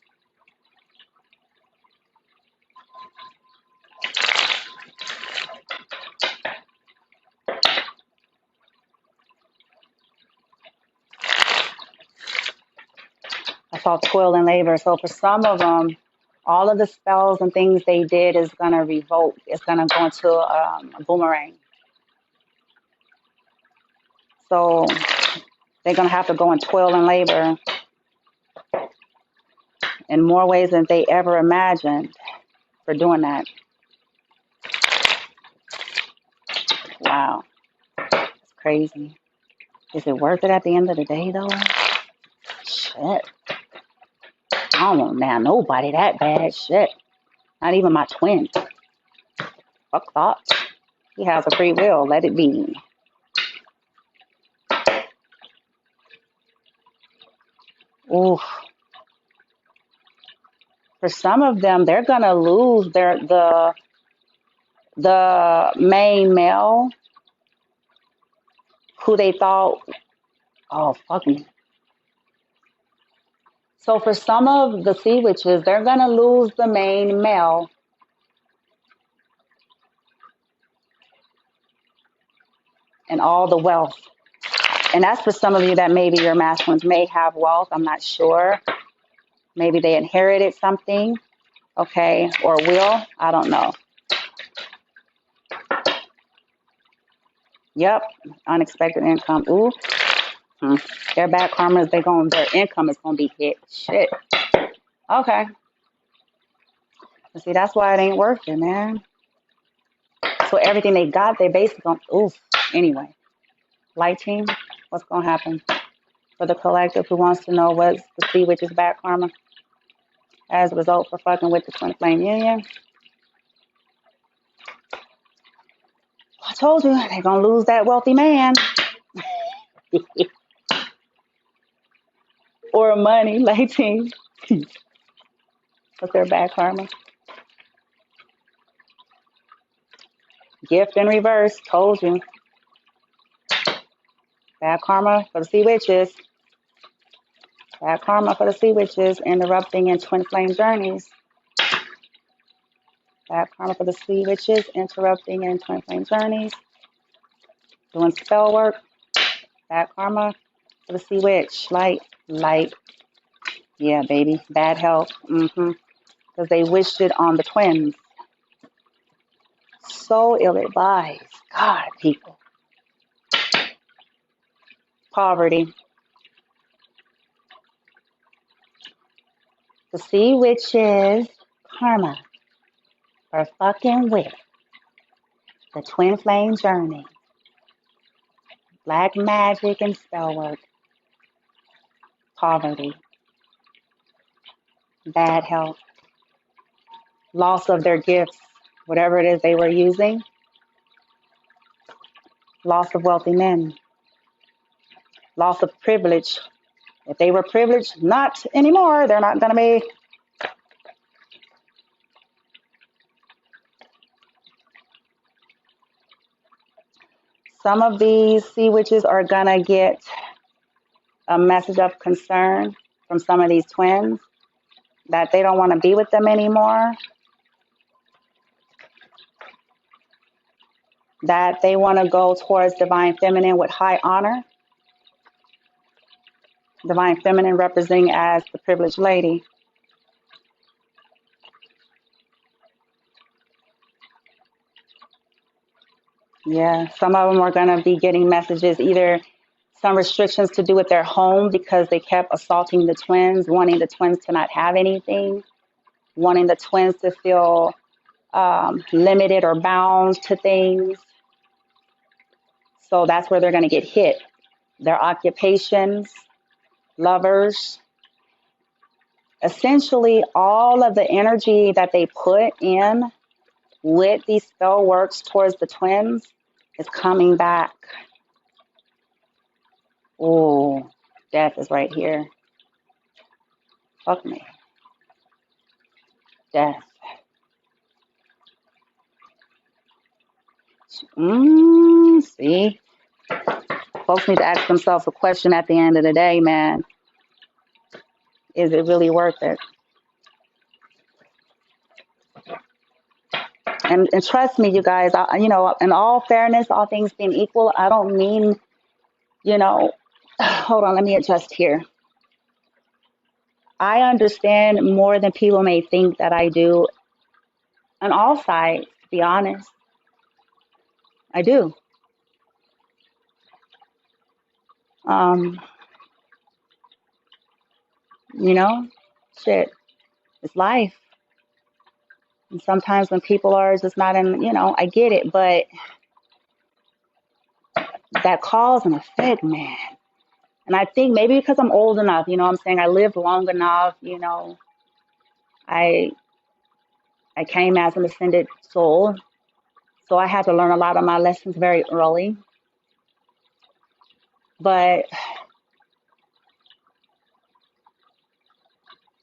I saw toil and labor. So for some of them, all of the spells and things they did is going to revolt. It's going to go into a boomerang. So they're going to have to go and toil and labor in more ways than they ever imagined for doing that. Wow. It's crazy. Is it worth it at the end of the day, though? Shit. I don't want now nobody that bad. Shit. Not even my twin. Fuck that. He has a free will. Let it be. Oof. For some of them, they're gonna lose the main male who they thought. Oh fuck me. So for some of the sea witches, they're gonna lose the main male and all the wealth. And that's for some of you that maybe your masculines may have wealth. I'm not sure. Maybe they inherited something, okay, or will. I don't know. Yep, unexpected income. Ooh, their bad karma is their income is gonna be hit. Shit. Okay. See, that's why it ain't worth it, man. So everything they got, they basically gonna. Oof. Anyway, light team, what's gonna happen for the collective who wants to know what's the sea witch's bad karma as a result for fucking with the twin flame union? I told you they're gonna lose that wealthy man or money, light team. What's their bad karma? Gift in reverse. Told you. Bad karma for the sea witches. Bad karma for the sea witches interrupting in twin flame journeys. Bad karma for the sea witches interrupting in twin flame journeys. Doing spell work. Bad karma for the sea witch. Light. Yeah, baby. Bad health. Because they wished it on the twins. So ill-advised. God, people. Poverty. The sea witches karma for fucking with the twin flame journey. Black magic and spell work. Poverty. Bad health. Loss of their gifts, whatever it is they were using. Loss of wealthy men. Loss of privilege. If they were privileged, not anymore. They're not going to be. Some of these sea witches are going to get a message of concern from some of these twins that they don't want to be with them anymore, that they want to go towards divine feminine with high honor. Divine feminine representing as the privileged lady. Yeah, some of them are going to be getting messages, either some restrictions to do with their home because they kept assaulting the twins, wanting the twins to not have anything, wanting the twins to feel limited or bound to things. So that's where they're going to get hit. Their occupations, lovers. Essentially, all of the energy that they put in with these spell works towards the twins is coming back. Oh, death is right here. Fuck me. Death. See? Folks need to ask themselves a question at the end of the day, man. Is it really worth it? And trust me, you guys, in all fairness, all things being equal, I don't mean, hold on, let me adjust here. I understand more than people may think that I do on all sides, to be honest. I do. Shit, it's life. And sometimes when people are just not in, I get it, but that cause and effect, man. And I think maybe because I'm old enough, you know what I'm saying? I lived long enough, you know. I I came as an ascended soul, so I had to learn a lot of my lessons very early. But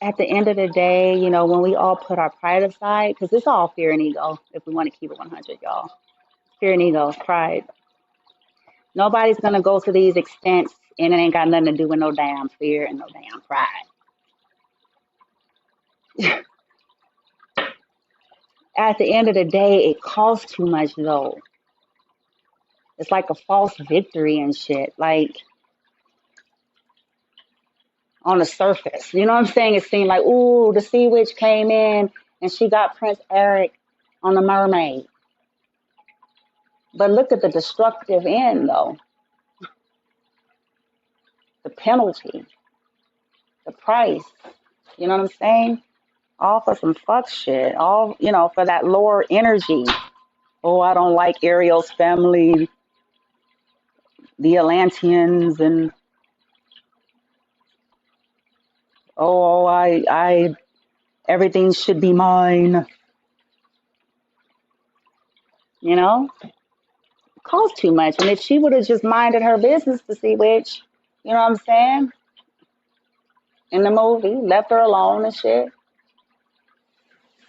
at the end of the day, you know, when we all put our pride aside, because it's all fear and ego, if we want to keep it 100, y'all. Fear and ego, pride. Nobody's going to go to these extents and it ain't got nothing to do with no damn fear and no damn pride. At the end of the day, it costs too much, though. It's like a false victory and shit. Like, on the surface. You know what I'm saying? It seemed like, ooh, the sea witch came in and she got Prince Eric on the mermaid. But look at the destructive end, though. The penalty, the price. You know what I'm saying? All for some fuck shit. All, you know, for that lower energy. Oh, I don't like Ariel's family, the Atlanteans, and I, everything should be mine. You know? It costs too much. And if she would have just minded her business, the sea witch, you know what I'm saying? In the movie, left her alone and shit.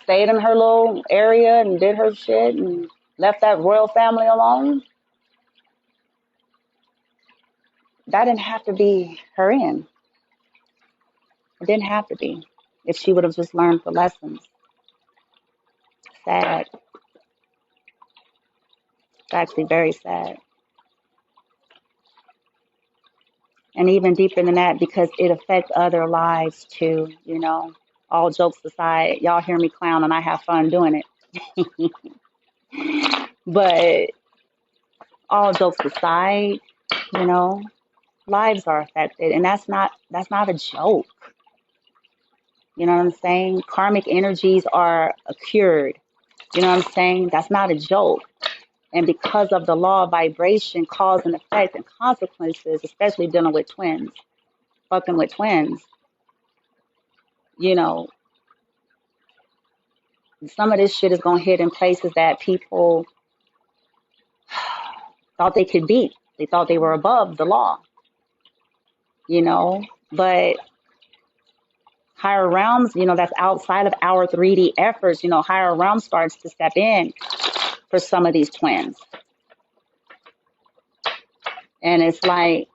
Stayed in her little area and did her shit and left that royal family alone. That didn't have to be her end. It didn't have to be. If she would have just learned the lessons. Sad. It's actually very sad. And even deeper than that, because it affects other lives too, you know. All jokes aside, y'all hear me clown and I have fun doing it. But all jokes aside, you know, lives are affected, and that's not a joke. You know what I'm saying? Karmic energies are cured. You know what I'm saying? That's not a joke. And because of the law of vibration, cause and effect and consequences, especially dealing with twins, fucking with twins, you know, some of this shit is gonna hit in places that people thought they could beat. They thought they were above the law, you know, but higher realms, you know, that's outside of our 3D efforts, you know, higher realm starts to step in for some of these twins. And it's like,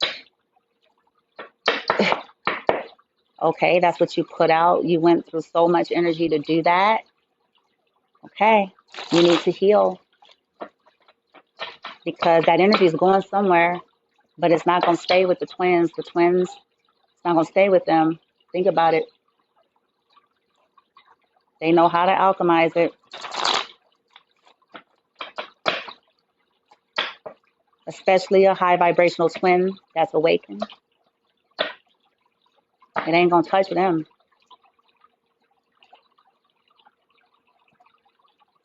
okay, that's what you put out. You went through so much energy to do that. Okay, you need to heal because that energy is going somewhere, but it's not going to stay with the twins. The twins, it's not going to stay with them. Think about it. They know how to alchemize it, especially a high vibrational twin that's awakened. It ain't going to touch them.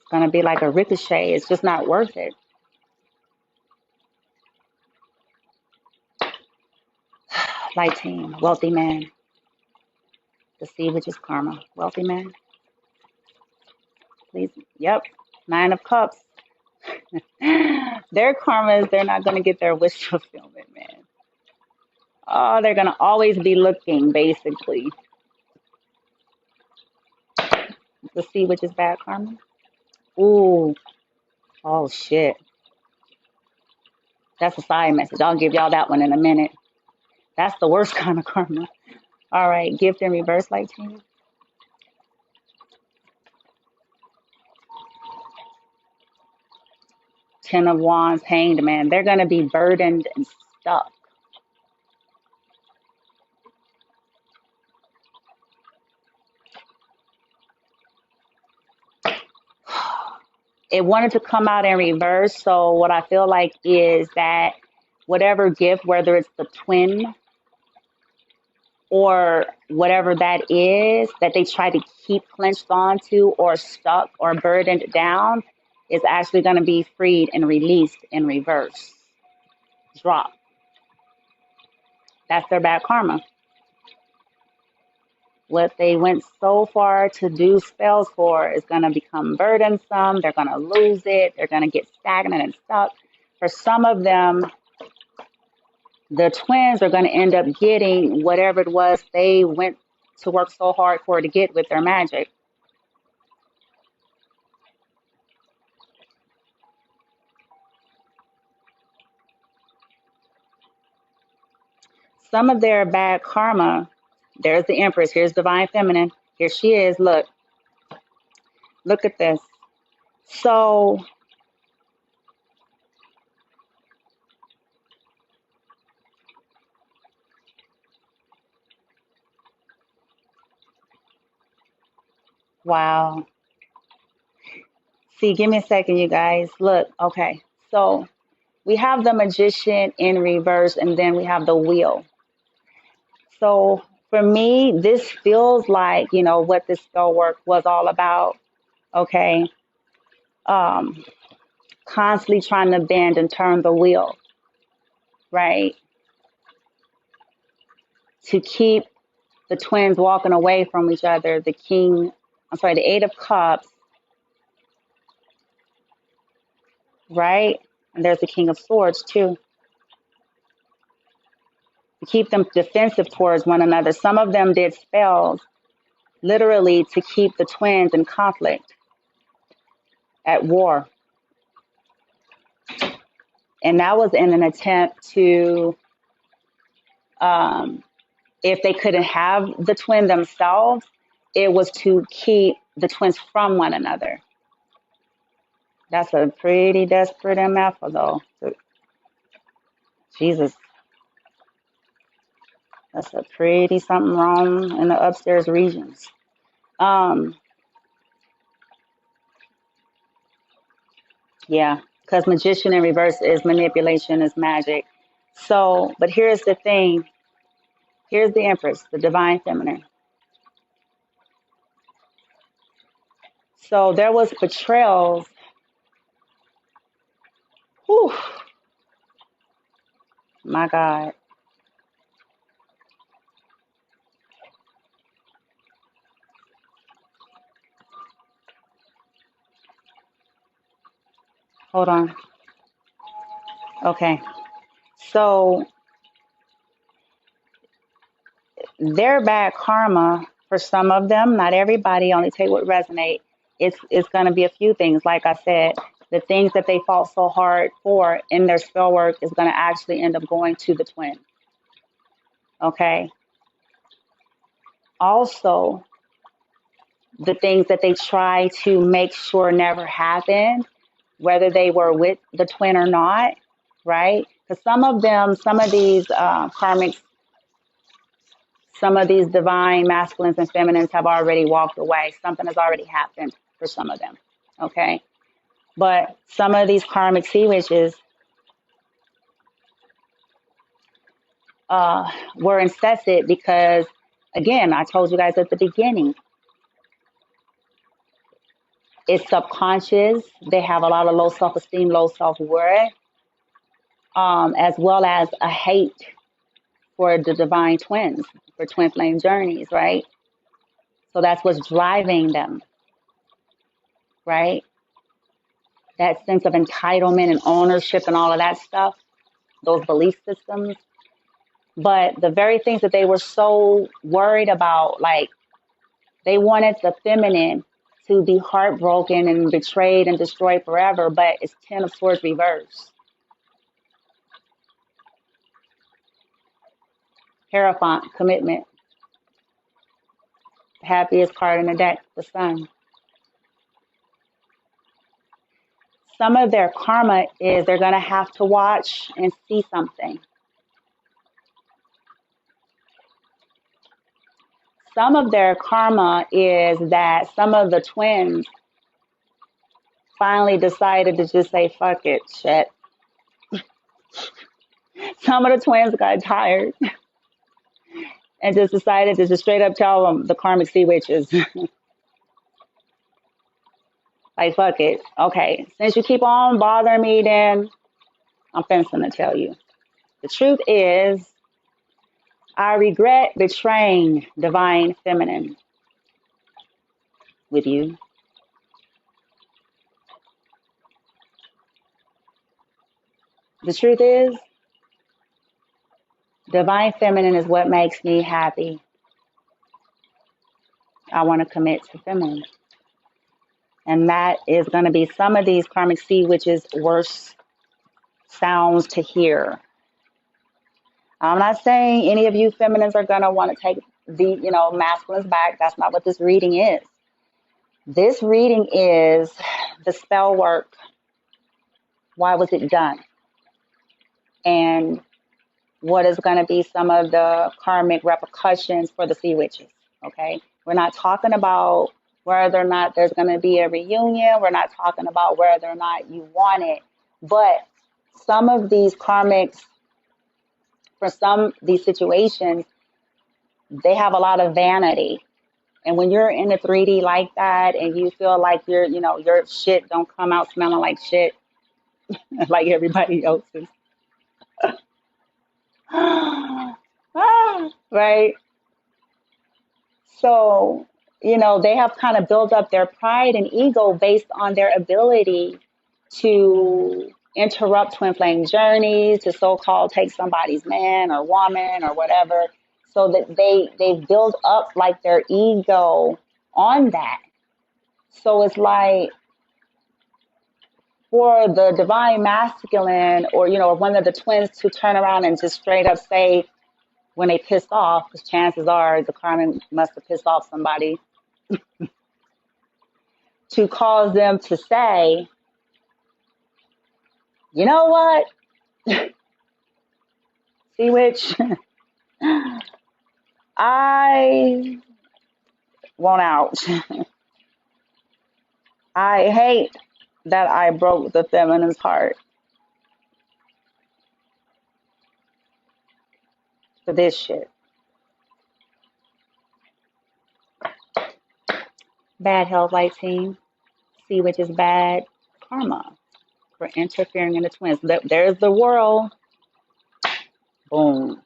It's going to be like a ricochet. It's just not worth it. Light team, wealthy man. The seed which is karma. Wealthy man. Please. Yep. 9 of Cups. Their karma is they're not going to get their wish fulfillment, man. Oh, they're going to always be looking, basically. The seed which is bad karma. Ooh. Oh, shit. That's a side message. I'll give y'all that one in a minute. That's the worst kind of karma. All right. Gift in reverse, light team. 10 of Wands, Hanged Man. They're going to be burdened and stuck. It wanted to come out in reverse. So what I feel like is that whatever gift, whether it's the twin or whatever that is, that they try to keep clenched onto or stuck or burdened down, is actually going to be freed and released in reverse. drop. That's their bad karma. What they went so far to do spells for is going to become burdensome. They're going to lose it. They're going to get stagnant and stuck. For some of them, the twins are going to end up getting whatever it was they went to work so hard for to get with their magic. Some of their bad karma, there's the Empress, here's Divine Feminine, here she is, look at this. So wow. See, give me a second, you guys. Look, okay. So we have the Magician in reverse, and then we have the Wheel. So for me, this feels like, what this spell work was all about. Okay. Constantly trying to bend and turn the wheel, right? To keep the twins walking away from each other. The Eight of Cups, right? And there's the King of Swords too. To keep them defensive towards one another. Some of them did spells literally to keep the twins in conflict, at war. And that was in an attempt to, if they couldn't have the twin themselves, it was to keep the twins from one another. That's a pretty desperate MF, though. Jesus. That's a pretty something wrong in the upstairs regions. Yeah, because Magician in reverse is manipulation, is magic. So, but here's the thing. Here's the Empress, the Divine Feminine. So there was betrayals. Whew. My God. Hold on. Okay. So their bad karma, for some of them, not everybody, only take what resonate. It's going to be a few things. Like I said, the things that they fought so hard for in their spell work is going to actually end up going to the twin. Okay. Also, the things that they try to make sure never happened, whether they were with the twin or not, right? Because some of these karmics, some of these divine masculines and feminines have already walked away. Something has already happened for some of them, okay? But some of these karmic sea witches were incensed because, again, I told you guys at the beginning, it's subconscious. They have a lot of low self-esteem, low self-worth, as well as a hate for the divine twins, for twin flame journeys, right? So that's what's driving them, right? That sense of entitlement and ownership and all of that stuff, those belief systems. But the very things that they were so worried about, like they wanted the feminine to be heartbroken and betrayed and destroyed forever, but it's 10 of Swords reverse. Hierophant, commitment. The happiest card in the deck, the Sun. Some of their karma is they're going to have to watch and see something. Some of their karma is that some of the twins finally decided to just say, fuck it, shit. Some of the twins got tired and just decided to just straight up tell them, the karmic sea witches, like, fuck it. Okay, since you keep on bothering me, then I'm finna tell you. The truth is, I regret betraying divine feminine with you. The truth is, divine feminine is what makes me happy. I want to commit to feminine. And that is going to be some of these karmic sea witches' worst sounds to hear. I'm not saying any of you feminines are going to want to take the, masculines back. That's not what this reading is. This reading is the spell work. Why was it done? And what is going to be some of the karmic repercussions for the sea witches, okay? We're not talking about whether or not there's going to be a reunion. We're not talking about whether or not you want it. But some of these karmics, for some of these situations, they have a lot of vanity. And when you're in the 3D like that and you feel like your shit don't come out smelling like shit, like everybody else's. Right? So, they have kind of built up their pride and ego based on their ability to interrupt twin flame journeys, to so-called take somebody's man or woman or whatever, so that they build up like their ego on that. So it's like for the divine masculine or one of the twins to turn around and just straight up say when they pissed off, because chances are the karma must have pissed off somebody, to cause them to say, you know what? See which I want out. I hate that I broke the feminine's heart for this shit. Bad health, light team. See which is bad karma for interfering in the twins. There's the world. Boom.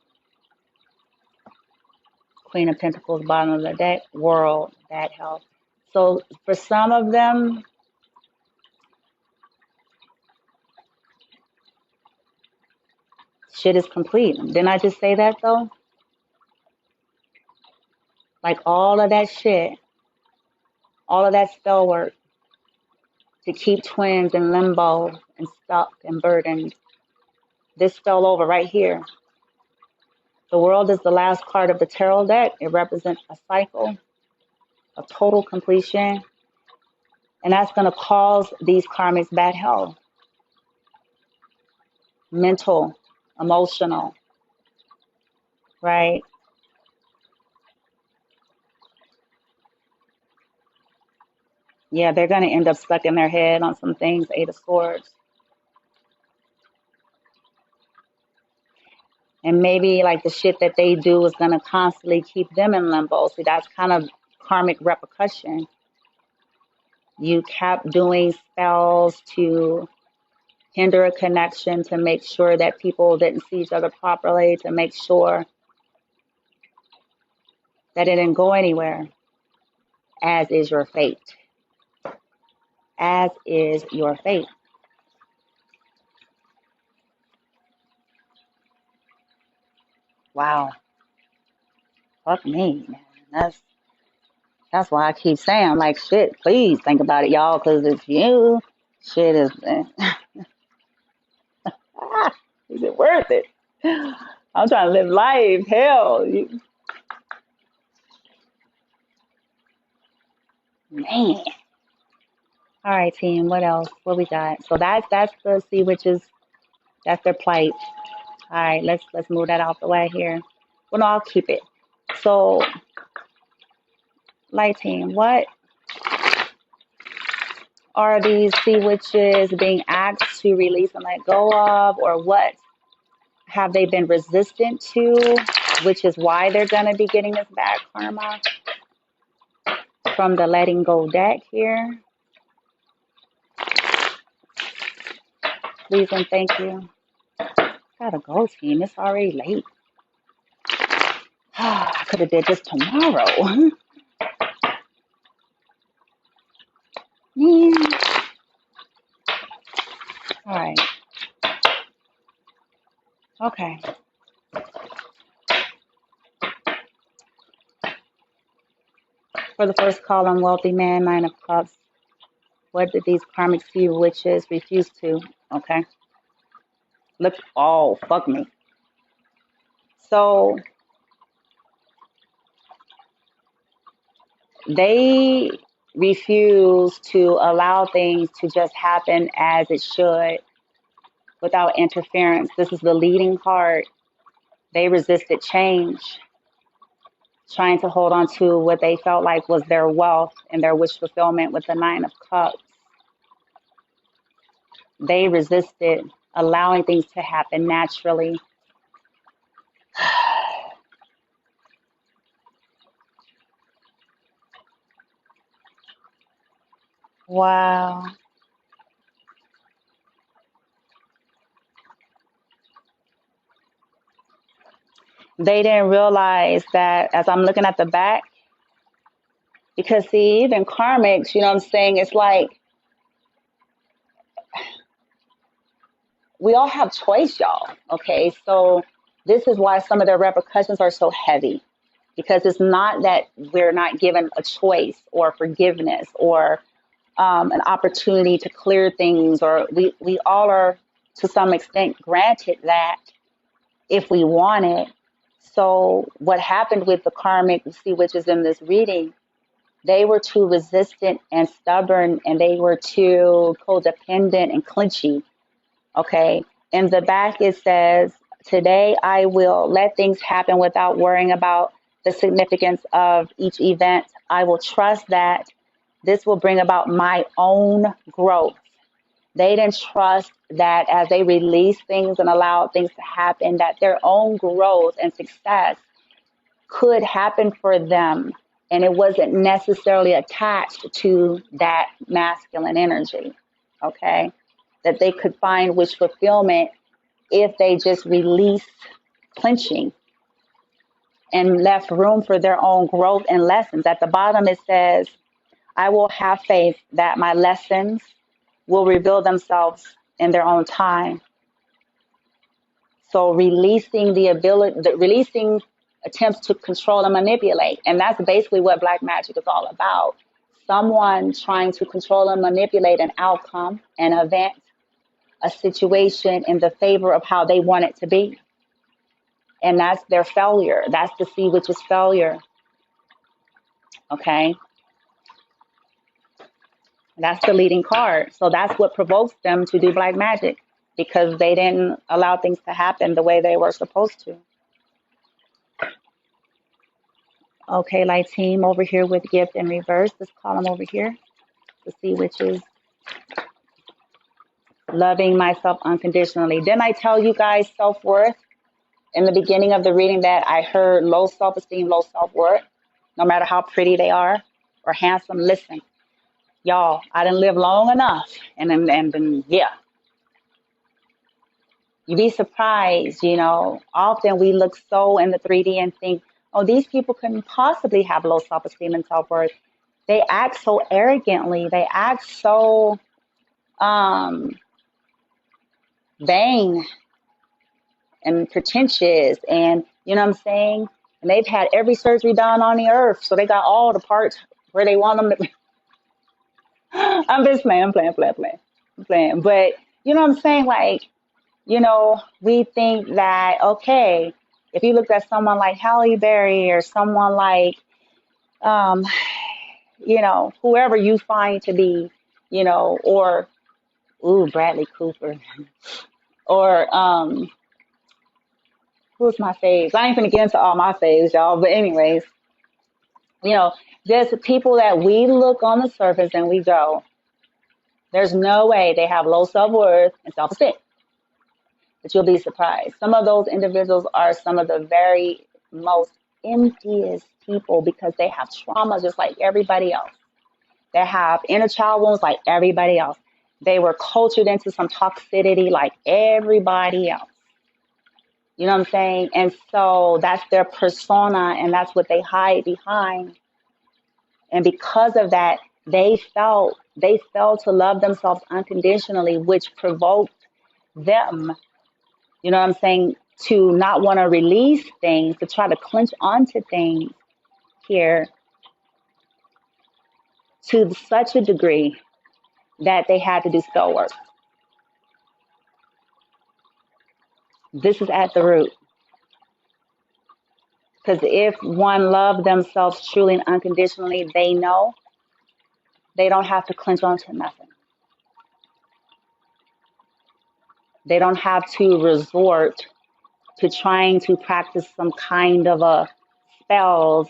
Queen of Pentacles, bottom of the deck. World, bad health. So for some of them, shit is complete. Didn't I just say that though? Like all of that shit, all of that spell work to keep twins in limbo and stuck and burdened. This fell over right here. The world is the last card of the tarot deck. It represents a cycle, a total completion, and that's going to cause these karmics bad health. Mental, emotional, right? Yeah, they're going to end up stuck in their head on some things, Eight of Swords. And maybe like the shit that they do is going to constantly keep them in limbo. See, that's kind of karmic repercussion. You kept doing spells to hinder a connection, to make sure that people didn't see each other properly, to make sure that it didn't go anywhere, as is your fate. As is your fate. Wow. Fuck me, man. That's why I keep saying, I'm like, shit, please think about it, y'all, because it's you. Shit is, is it worth it? I'm trying to live life. Hell, man. All right, team. What else? What we got? So that's the sea witches. That's their plight. All right, let's move that out the way here. Well, no, I'll keep it. So, light team, what are these sea witches being asked to release and let go of, or what have they been resistant to, which is why they're going to be getting this bad karma from the letting go deck here? Please and thank you. Gotta go, team. It's already late. I could have did this tomorrow. Man. All right. Okay. For the first column, wealthy man, 9 of Cups. What did these karmic sea witches refuse to? Okay. Look. Oh, fuck me. So they refuse to allow things to just happen as it should without interference. This is the leading card. They resisted change, trying to hold on to what they felt like was their wealth and their wish fulfillment with the 9 of Cups. They resisted allowing things to happen naturally. Wow. They didn't realize that as I'm looking at the back, because see, even karmics, you know what I'm saying? It's like we all have choice, y'all. Okay. So this is why some of their repercussions are so heavy, because it's not that we're not given a choice or forgiveness or an opportunity to clear things, or we all are to some extent granted that if we want it. So what happened with the karmic sea witches in this reading, they were too resistant and stubborn, and they were too codependent and clinchy. Okay. In the back, it says, today I will let things happen without worrying about the significance of each event. I will trust that this will bring about my own growth. They didn't trust that as they released things and allowed things to happen, that their own growth and success could happen for them. And it wasn't necessarily attached to that masculine energy. Okay. That they could find wish fulfillment if they just released clenching and left room for their own growth and lessons. At the bottom, it says, I will have faith that my lessons will reveal themselves in their own time. So releasing releasing attempts to control and manipulate. And that's basically what black magic is all about. Someone trying to control and manipulate an outcome, an event, a situation in the favor of how they want it to be. And that's their failure. That's the sea witch's failure. Okay. That's the leading card. So that's what provokes them to do black magic, because they didn't allow things to happen the way they were supposed to. Okay, light team over here with gift in reverse. This column over here, the sea witches. Loving myself unconditionally. Didn't I tell you guys self-worth in the beginning of the reading that I heard low self-esteem, low self-worth, no matter how pretty they are or handsome? Listen, y'all, I didn't live long enough. And then yeah, you'd be surprised, often we look so in the 3D and think, oh, these people couldn't possibly have low self-esteem and self-worth. They act so arrogantly. They act so vain and pretentious, and you know what I'm saying? And they've had every surgery done on the earth, so they got all the parts where they want them to be. I'm just playing, I'm playing. But you know what I'm saying? Like, we think that, okay, if you looked at someone like Halle Berry or someone like, whoever you find to be, or, Bradley Cooper, or, who's my faves? I ain't gonna get into all my faves, y'all. But anyways, there's people that we look on the surface and we go, there's no way they have low self-worth and self-esteem. But you'll be surprised. Some of those individuals are some of the very most emptiest people, because they have trauma just like everybody else. They have inner child wounds like everybody else. They were cultured into some toxicity like everybody else. You know what I'm saying? And so that's their persona and that's what they hide behind. And because of that, they felt to love themselves unconditionally, which provoked them, you know what I'm saying, to not want to release things, to try to clinch onto things here to such a degree that they had to do spell work. This is at the root. Because if one loved themselves truly and unconditionally, they know they don't have to clinch onto nothing. They don't have to resort to trying to practice some kind of a spells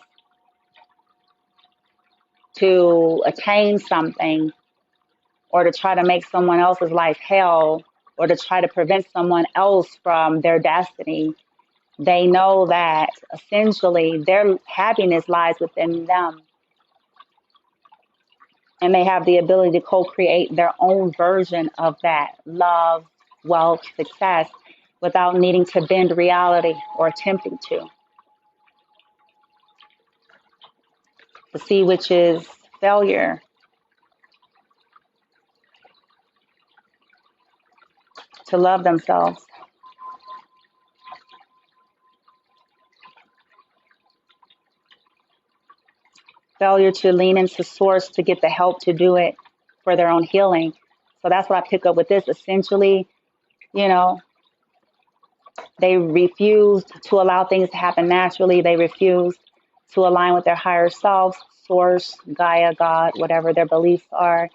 to attain something or to try to make someone else's life hell or to try to prevent someone else from their destiny. They know that essentially their happiness lies within them and they have the ability to co-create their own version of that love, wealth, success without needing to bend reality or attempting to see which is failure, to love themselves. Failure to lean into source to get the help to do it for their own healing. So that's what I pick up with this. Essentially, you know, they refused to allow things to happen naturally. They refused to align with their higher selves, source, Gaia, God, whatever their beliefs are,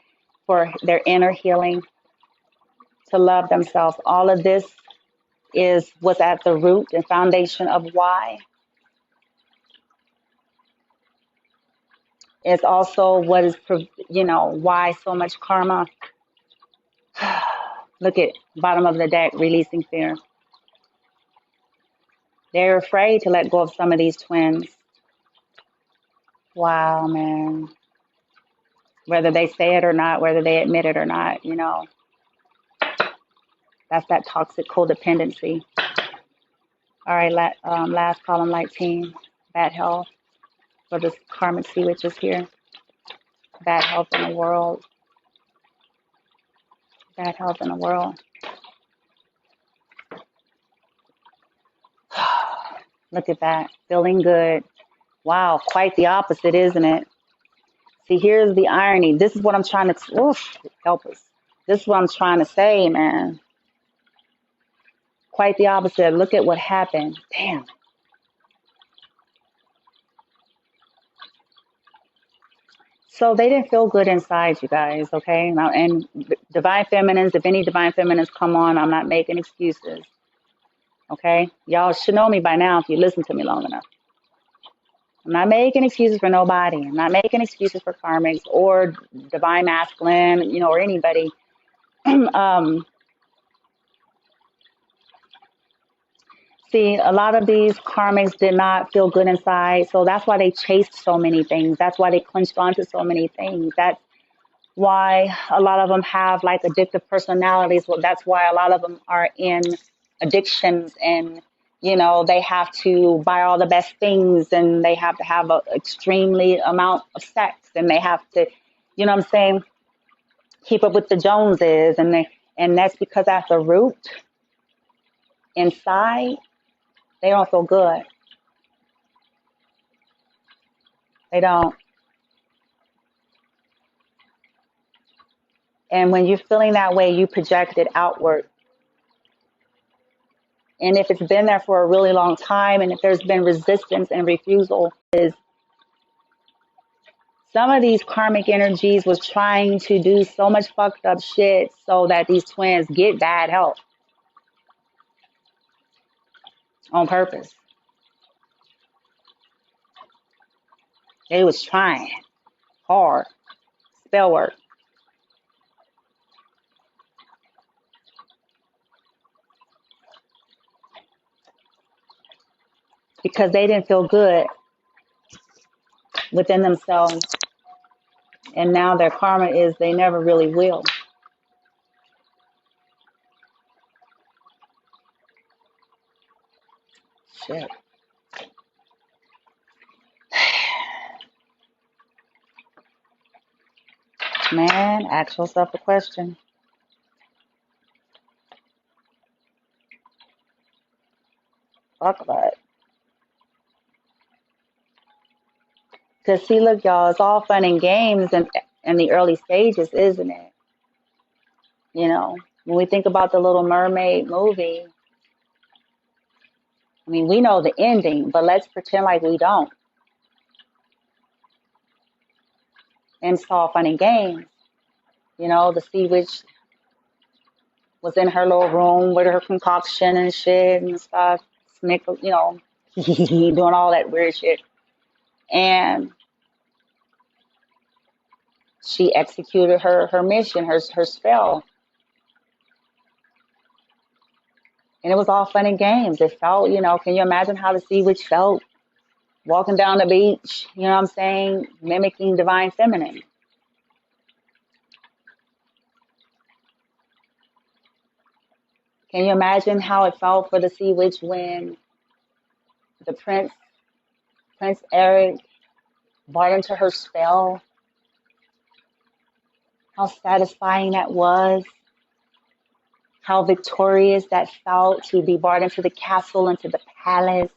for their inner healing, to love themselves. All of this is what's at the root and foundation of why. It's also what is, why so much karma. Look at bottom of the deck, releasing fear. They're afraid to let go of some of these twins. Wow, man. Whether they say it or not, whether they admit it or not, that's that toxic codependency. All right, last column, light team. Bad health for this karmic sea witch is here. Bad health in the world. Bad health in the world. Look at that. Feeling good. Wow, quite the opposite, isn't it? See, here's the irony. This is what I'm trying to, help us. This is what I'm trying to say, man. Quite the opposite. Look at what happened. Damn. So they didn't feel good inside, you guys, okay? Now, and divine feminines, if any divine feminines come on, I'm not making excuses, okay? Y'all should know me by now if you listen to me long enough. I'm not making excuses for nobody. I'm not making excuses for karmics or divine masculine, or anybody. See, a lot of these karmics did not feel good inside, so that's why they chased so many things. That's why they clinched onto so many things. That's why a lot of them have like addictive personalities. Well, that's why a lot of them are in addictions and, they have to buy all the best things and they have to have an extremely amount of sex and they have to, you know what I'm saying, keep up with the Joneses and that's because at the root inside, they don't feel good. They don't. And when you're feeling that way, you project it outward. And if it's been there for a really long time and if there's been resistance and refusal, is some of these karmic energies was trying to do so much fucked up shit so that these twins get bad health on purpose. They was trying hard, spell work. Because they didn't feel good within themselves. And now their karma is they never really will. Shit. Man, ask yourself a question. Fuck that. Because see, look, y'all, it's all fun and games in the early stages, isn't it? You know, when we think about the Little Mermaid movie, I mean, we know the ending, but let's pretend like we don't. And it's all fun and games. You know, the sea witch was in her little room with her concoction and shit and stuff, snickle, you know, doing all that weird shit. And she executed her mission, her spell. And it was all fun and games. It felt, you know, can you imagine how the sea witch felt walking down the beach, you know what I'm saying, mimicking divine feminine? Can you imagine how it felt for the sea witch when the Prince Eric, bought into her spell? How satisfying that was. How victorious that felt to be brought into the castle, into the palace,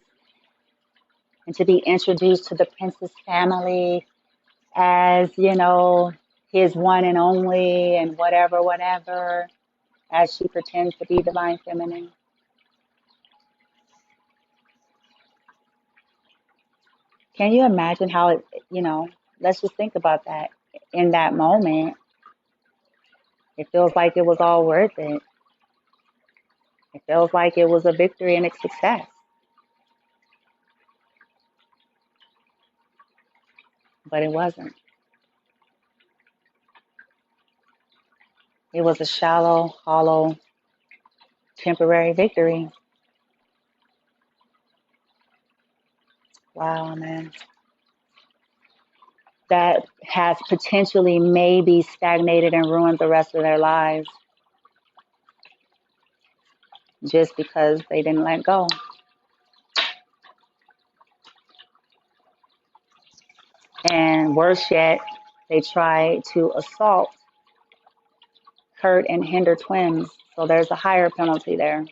and to be introduced to the prince's family as, you know, his one and only and whatever, whatever, as she pretends to be divine feminine. Can you imagine how it, you know, let's just think about that. In that moment, it feels like it was all worth it. It feels like it was a victory and a success, but it wasn't. It was a shallow, hollow, temporary victory. Wow, man. That has potentially maybe stagnated and ruined the rest of their lives just because they didn't let go. And worse yet, they tried to assault, hurt, and hinder twins. So there's a higher penalty there.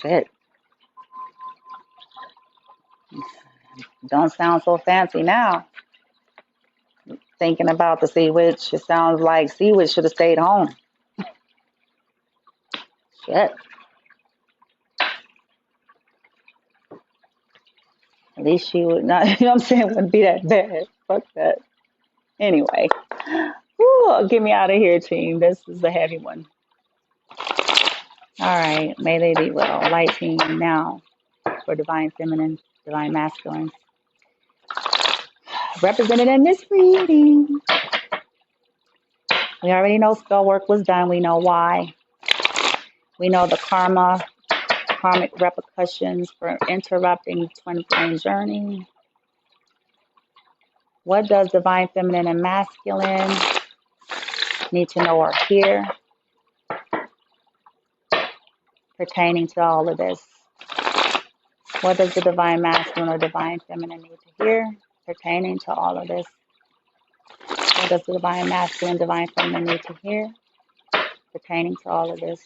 Shit. Don't sound so fancy now. Thinking about the sea witch, it sounds like sea witch should have stayed home. Shit. At least she would not, you know what I'm saying, wouldn't be that bad. Fuck that. Anyway. Woo, get me out of here, team. This is a heavy one. All right. May they be well. Light team now for divine feminine, divine masculine. Represented in this reading. We already know spell work was done. We know why. We know the karmic repercussions for interrupting twin flame journey. What does divine feminine and masculine need to know or hear pertaining to all of this? What does the divine masculine or divine feminine need to hear pertaining to all of this? What does the divine masculine, divine feminine need to hear pertaining to all of this?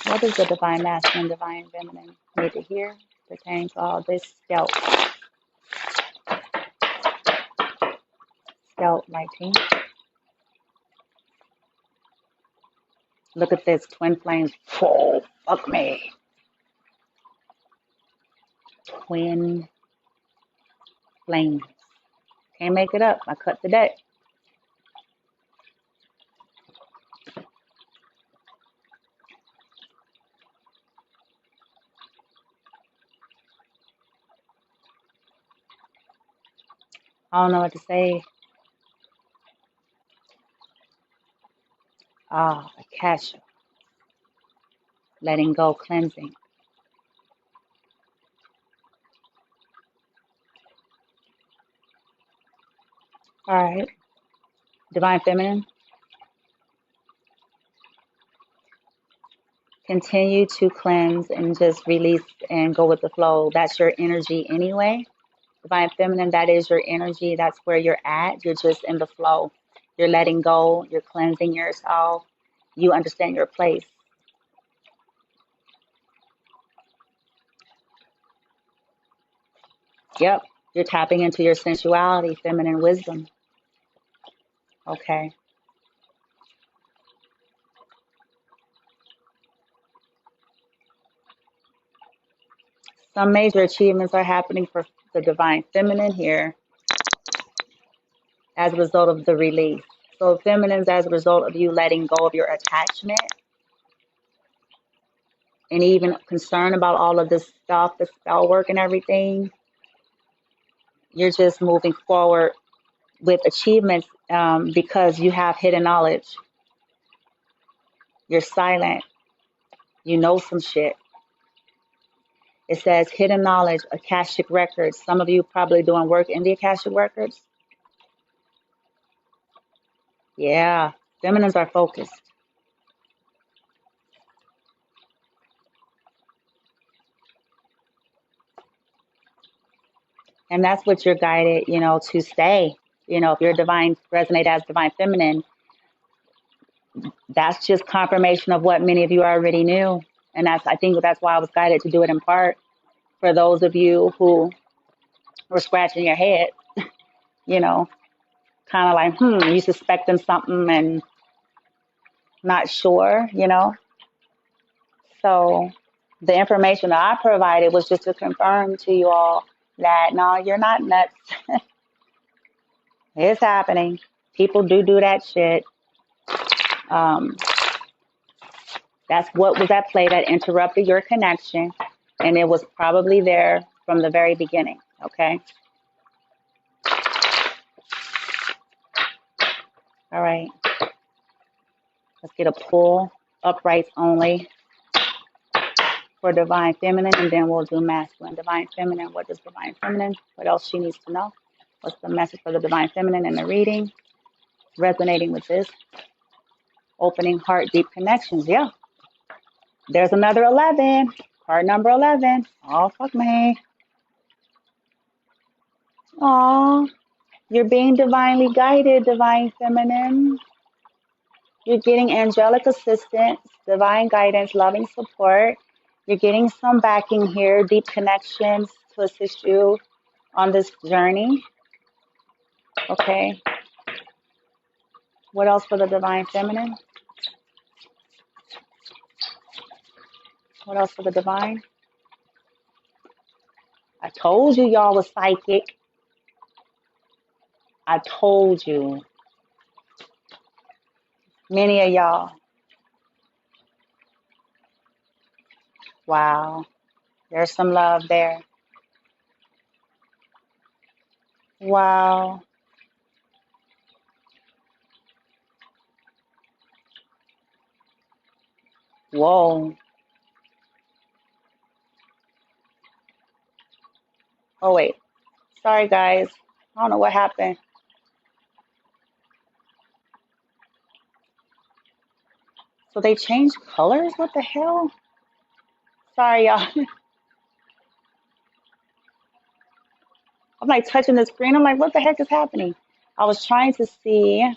What does the divine masculine, divine feminine need to hear pertaining to all this? Stealth, my team. Look at this, twin flames. Oh, fuck me. Twin flames. Can't make it up. I cut the deck. I don't know what to say. Akasha. Letting go, cleansing. All right. Divine feminine. Continue to cleanse and just release and go with the flow. That's your energy anyway. Divine Feminine, that is your energy. That's where you're at. You're just in the flow. You're letting go. You're cleansing yourself. You understand your place. Yep. You're tapping into your sensuality, feminine wisdom. Okay. Some major achievements are happening for the Divine Feminine here as a result of the release. So feminines, as a result of you letting go of your attachment and even concern about all of this stuff, the spell work and everything, you're just moving forward with achievements because you have hidden knowledge. You're silent. You know some shit. It says hidden knowledge, Akashic records. Some of you probably doing work in the Akashic records. Yeah, feminines are focused. And that's what you're guided, to stay. If you're divine, resonate as divine feminine, that's just confirmation of what many of you already knew. And I think that's why I was guided to do it in part for those of you who were scratching your head, you know, kind of like, you suspecting something and not sure. So the information that I provided was just to confirm to you all that no, you're not nuts. It's happening. People do that shit. Um, that's what was at play that interrupted your connection, and it was probably there from the very beginning. Okay. All right. Let's get a pull uprights only for divine feminine, and then we'll do masculine. Divine feminine. What does divine feminine? What else she needs to know? What's the message for the divine feminine in the reading? Resonating with this. Opening heart deep connections. Yeah. There's another 11. Card number 11. Oh, fuck me. Oh, you're being divinely guided, divine feminine. You're getting angelic assistance, divine guidance, loving support. You're getting some backing here, deep connections to assist you on this journey. Okay. What else for the divine feminine? What else for the divine? I told you y'all was psychic. I told you. Many of y'all. Wow. There's some love there. Wow. Whoa. Oh, wait. Sorry, guys. I don't know what happened. So they changed colors? What the hell? Sorry, y'all. I'm like touching the screen. I'm like, what the heck is happening? I was trying to see.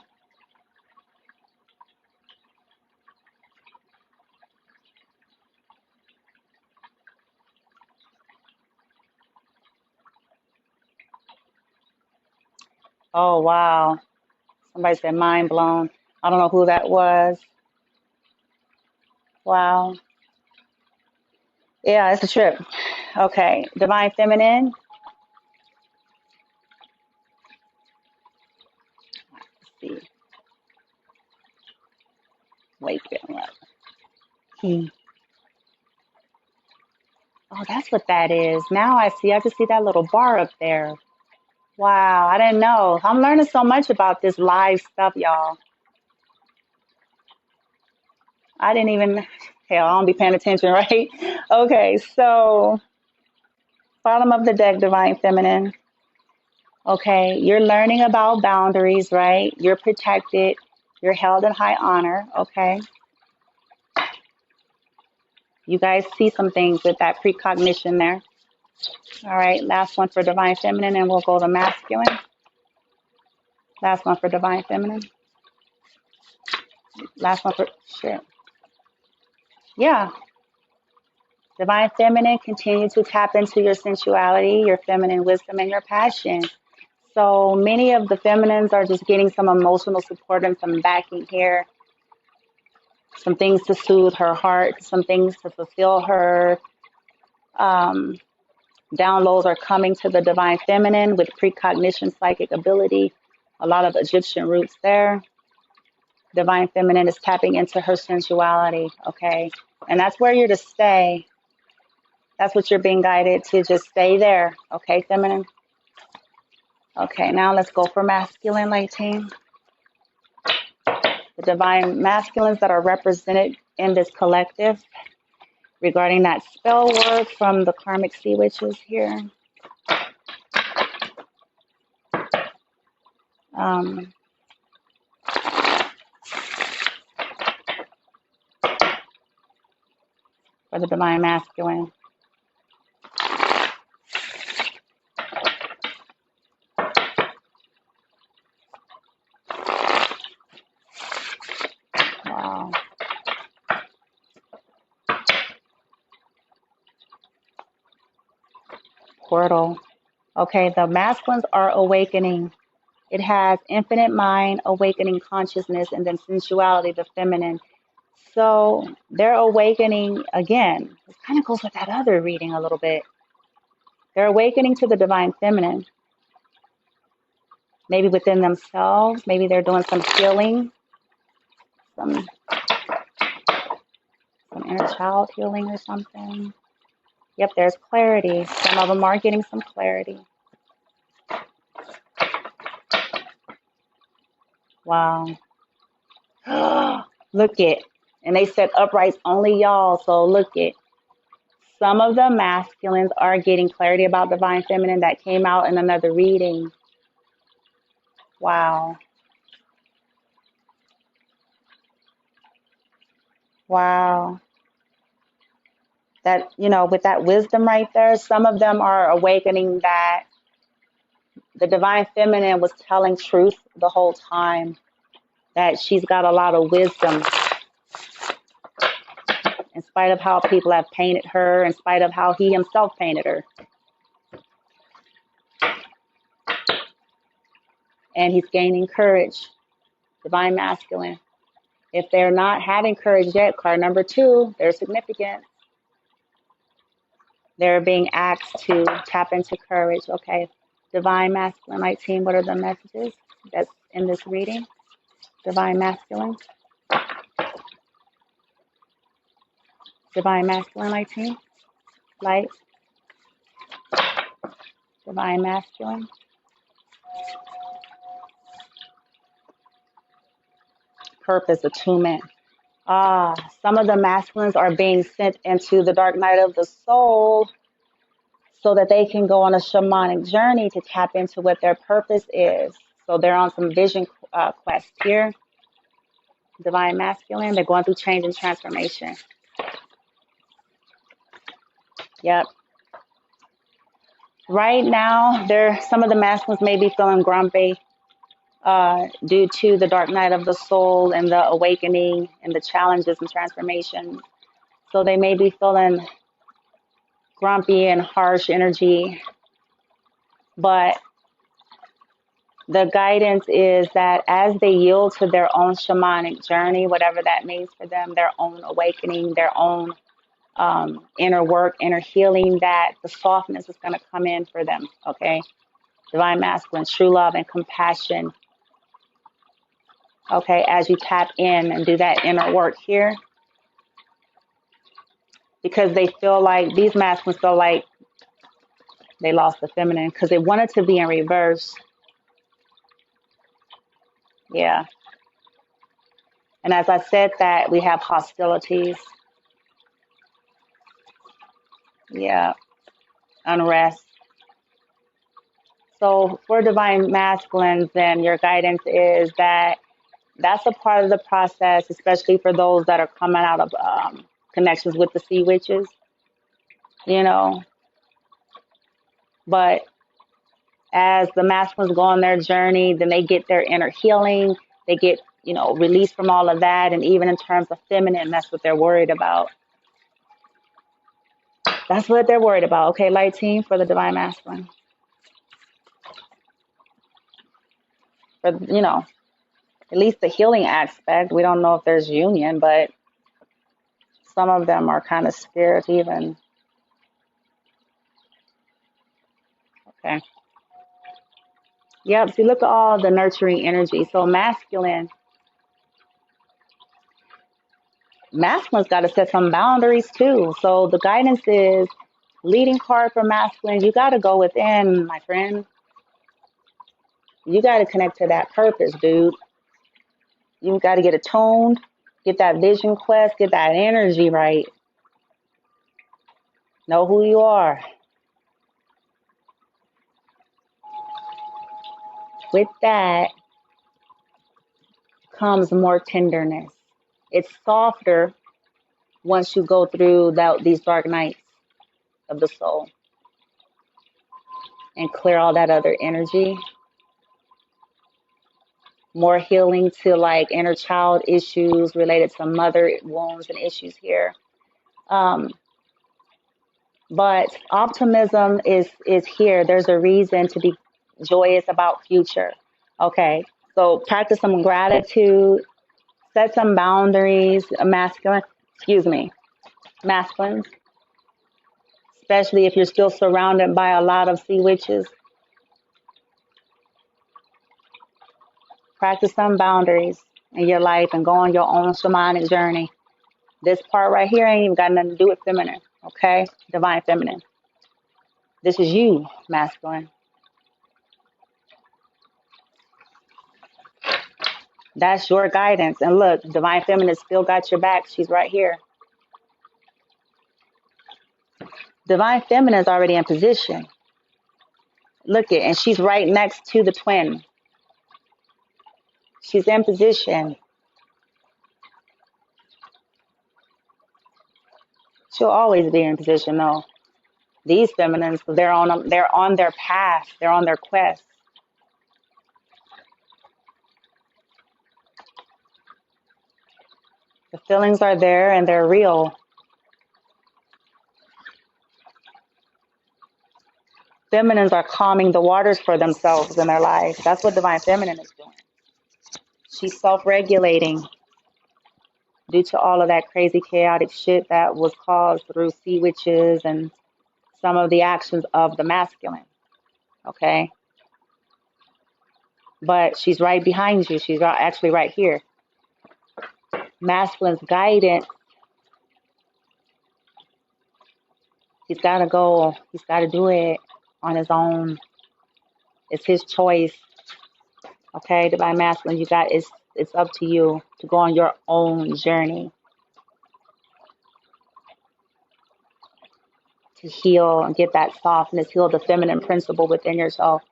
Oh, wow. Somebody said mind blown. I don't know who that was. Wow. Yeah, it's a trip. Okay. Divine feminine. Let's see. Wait, what? Oh, that's what that is. Now I see. I just see that little bar up there. Wow. I didn't know. I'm learning so much about this live stuff, y'all. I didn't even, hell, I don't be paying attention, right? Okay, so bottom of the deck, divine feminine. Okay, you're learning about boundaries, right? You're protected. You're held in high honor, okay? You guys see some things with that precognition there. All right, last one for divine feminine, and we'll go to masculine. Last one for divine feminine. Last one for shit. Yeah. Divine feminine, continue to tap into your sensuality, your feminine wisdom, and your passion. So many of the feminines are just getting some emotional support and some backing here, some things to soothe her heart, some things to fulfill her. Downloads are coming to the divine feminine with precognition, psychic ability, a lot of Egyptian roots there. Divine feminine is tapping into her sensuality, okay? And that's where you're to stay. That's what you're being guided to, just stay there, okay, feminine? Okay, now let's go for masculine, light team. The divine masculines that are represented in this collective regarding that spell work from the Karmic Sea Witches here. For the divine masculine. Wow. Portal. Okay, the masculines are awakening. It has infinite mind, awakening consciousness, and then sensuality, the feminine. So they're awakening again. It kind of goes with that other reading a little bit. They're awakening to the divine feminine. Maybe within themselves. Maybe they're doing some healing, some inner child healing or something. Yep, there's clarity. Some of them are getting some clarity. Wow. Look it. And they said uprights only, y'all. So look it. Some of the masculines are getting clarity about divine feminine. That came out in another reading. Wow. Wow. That, you know, with that wisdom right there, some of them are awakening that the divine feminine was telling truth the whole time, that she's got a lot of wisdom in spite of how people have painted her, in spite of how he himself painted her. And he's gaining courage, divine masculine. If they're not having courage yet, card number 2, they're significant. They're being asked to tap into courage. Okay, divine masculine light team, what are the messages that's in this reading? Divine masculine. Divine masculine light team. Light. Divine masculine. Purpose, attunement. Some of the masculines are being sent into the dark night of the soul so that they can go on a shamanic journey to tap into what their purpose is. So they're on some vision quest here. Divine masculine, they're going through change and transformation. Yep. Right now, some of the masculines may be feeling grumpy due to the dark night of the soul and the awakening and the challenges and transformation. So they may be feeling grumpy and harsh energy, but the guidance is that as they yield to their own shamanic journey, whatever that means for them, their own awakening, their own inner work, inner healing, that the softness is going to come in for them, okay? Divine masculine, true love and compassion, okay, as you tap in and do that inner work here. Because they feel like, these masculines feel like they lost the feminine because they wanted to be in reverse. Yeah. And as I said that, we have hostilities. Yeah. Unrest. So for divine masculines, then your guidance is that that's a part of the process, especially for those that are coming out of connections with the sea witches, you know. But as the masculines go on their journey, then they get their inner healing. They get, released from all of that. And even in terms of feminine, that's what they're worried about. That's what they're worried about. Okay, light team for the divine masculine. For, at least the healing aspect. We don't know if there's union, but some of them are kind of scared even. Okay. Yep. See, look at all the nurturing energy. So masculine's got to set some boundaries too. So the guidance is leading card for masculine. You got to go within, my friend. You got to connect to that purpose, dude. You got to get attuned, get that vision quest, get that energy right. Know who you are. With that comes more tenderness. It's softer once you go through these dark nights of the soul and clear all that other energy. More healing to like inner child issues related to mother wounds and issues here. But optimism is here. There's a reason to be joyous about future. Okay, so practice some gratitude, set some boundaries, masculines, especially if you're still surrounded by a lot of sea witches. Practice some boundaries in your life and go on your own shamanic journey. This part right here ain't even got nothing to do with feminine, okay? Divine feminine. This is you, masculine. That's your guidance. And look, divine feminine still got your back. She's right here. Divine feminine is already in position. Look it, and she's right next to the twin. She's in position. She'll always be in position, though. These feminines, they're on their path. They're on their quest. The feelings are there and they're real. Feminines are calming the waters for themselves in their lives. That's what divine feminine is doing. She's self-regulating due to all of that crazy, chaotic shit that was caused through sea witches and some of the actions of the masculine. Okay? But she's right behind you. She's actually right here. Masculine's guidance. He's got to go. He's got to do it on his own. It's his choice. Okay, divine masculine, it's up to you to go on your own journey to heal and get that softness, heal the feminine principle within yourself,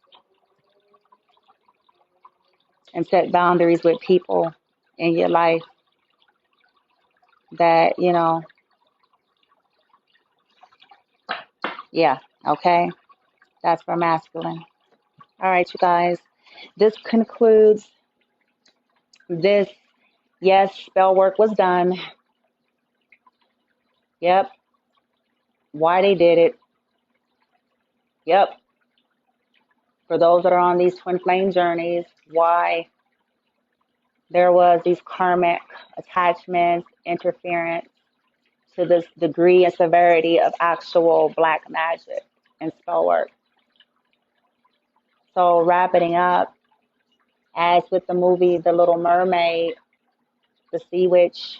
and set boundaries with people in your life that, yeah, okay, that's for masculine. All right, you guys, this concludes this. Yes, spell work was done. Yep. Why they did it. Yep. For those that are on these twin flame journeys, why there was these karmic attachments, interference to this degree and severity of actual black magic and spell work. So wrapping up, as with the movie The Little Mermaid, the sea witch,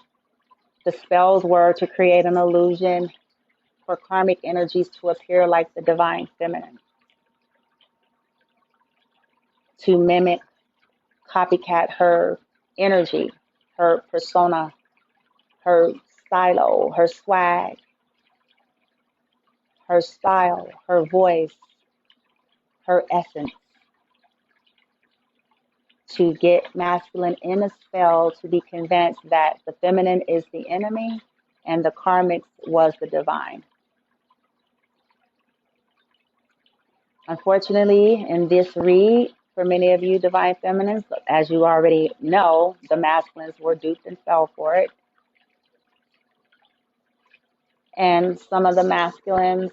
the spells were to create an illusion for karmic energies to appear like the divine feminine, to mimic, copycat her energy, her persona, her silo, her swag, her style, her voice, her essence, to get masculine in a spell to be convinced that the feminine is the enemy and the karmics was the divine. Unfortunately, in this read, for many of you divine feminines, as you already know, the masculines were duped and fell for it. And some of the masculines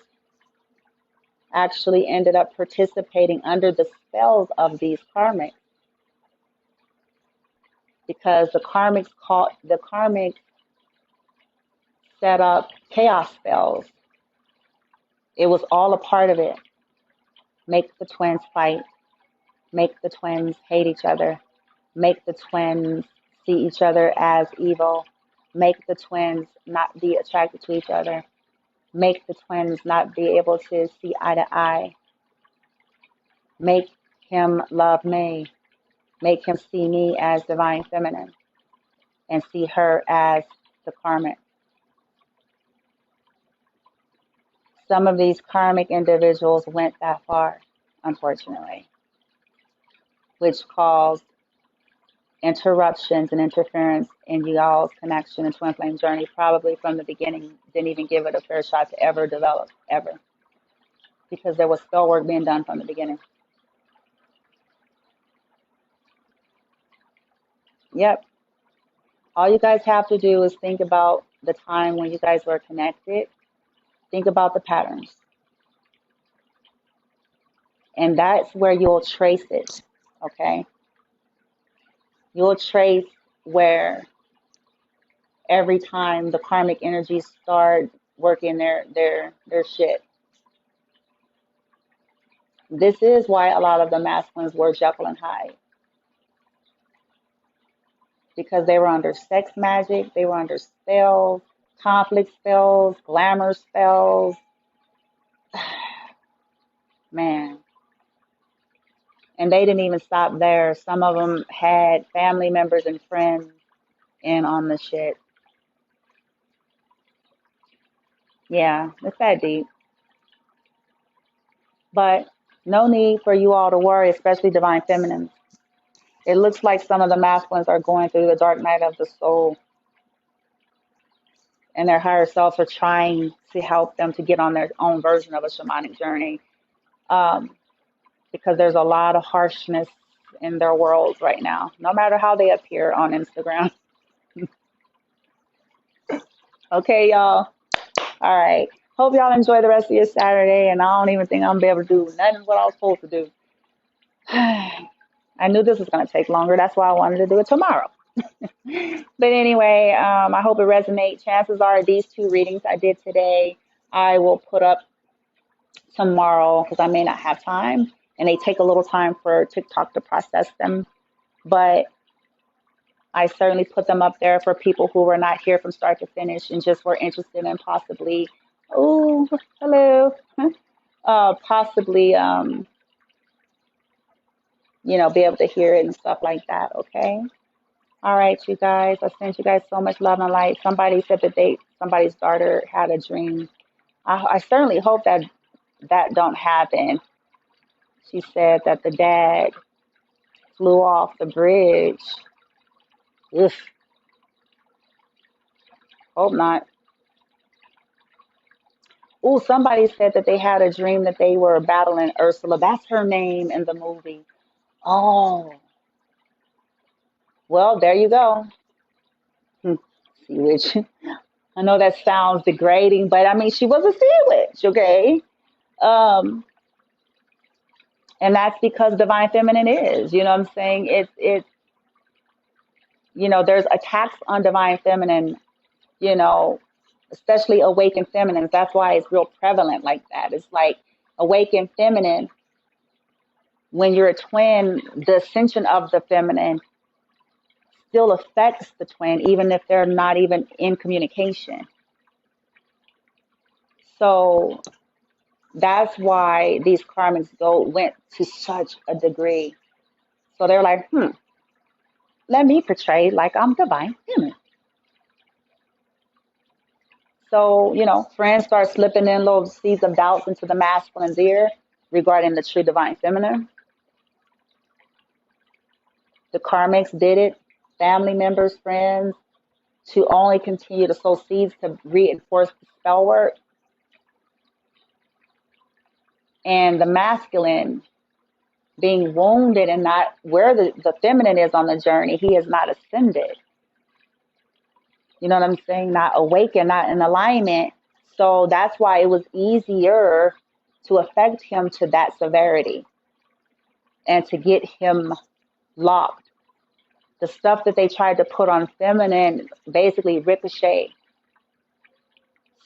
actually ended up participating under the spells of these karmics, because the karmics set up chaos spells. It was all a part of it. Make the twins fight, make the twins hate each other, make the twins see each other as evil, make the twins not be attracted to each other, make the twins not be able to see eye to eye, make him love me, make him see me as divine feminine and see her as the karmic. Some of these karmic individuals went that far, unfortunately, which caused interruptions and interference in y'all's connection and twin flame journey, probably from the beginning. Didn't even give it a fair shot to ever develop, ever, because there was spell work being done from the beginning. Yep. All you guys have to do is think about the time when you guys were connected. Think about the patterns. And that's where you'll trace it, okay? You'll trace where every time the karmic energies start working their shit. This is why a lot of the masculines were Jekyll and Hyde, because they were under sex magic, they were under spells, conflict spells, glamour spells. Man. And they didn't even stop there. Some of them had family members and friends in on the shit. Yeah, it's that deep. But no need for you all to worry, especially divine feminines. It looks like some of the masculines are going through the dark night of the soul, and their higher selves are trying to help them to get on their own version of a shamanic journey, because there's a lot of harshness in their worlds right now, no matter how they appear on Instagram. Okay, y'all. All right. Hope y'all enjoy the rest of your Saturday, and I don't even think I'm gonna be able to do nothing of what I was supposed to do. I knew this was gonna take longer. That's why I wanted to do it tomorrow. But anyway, I hope it resonates. Chances are these two readings I did today, I will put up tomorrow because I may not have time, and they take a little time for TikTok to process them. But I certainly put them up there for people who were not here from start to finish and just were interested in possibly, oh, hello, possibly, be able to hear it and stuff like that. Okay. All right, you guys. I sent you guys so much love and light. Somebody said that somebody's daughter had a dream. I certainly hope that don't happen. She said that the dad flew off the bridge. Ugh. Hope not. Oh, somebody said that they had a dream that they were battling Ursula. That's her name in the movie. Oh, well, there you go. Sea witch. I know that sounds degrading, but I mean, she was a sea witch, okay? Um, and that's because divine feminine is, you know what I'm saying? There's attacks on divine feminine, you know, especially awakened feminines. That's why it's real prevalent like that. It's like awakened feminine, when you're a twin, the ascension of the feminine still affects the twin, even if they're not even in communication. So that's why these karmics went to such a degree. So they're like, let me portray like I'm divine feminine. So, friends start slipping in little seeds of doubts into the masculine's ear regarding the true divine feminine. The karmics did it. Family members, friends, to only continue to sow seeds to reinforce the spell work, and the masculine being wounded and not where the feminine is on the journey. He has not ascended. You know what I'm saying? Not awakened, not in alignment. So that's why it was easier to affect him to that severity and to get him locked. The stuff that they tried to put on feminine basically ricochet.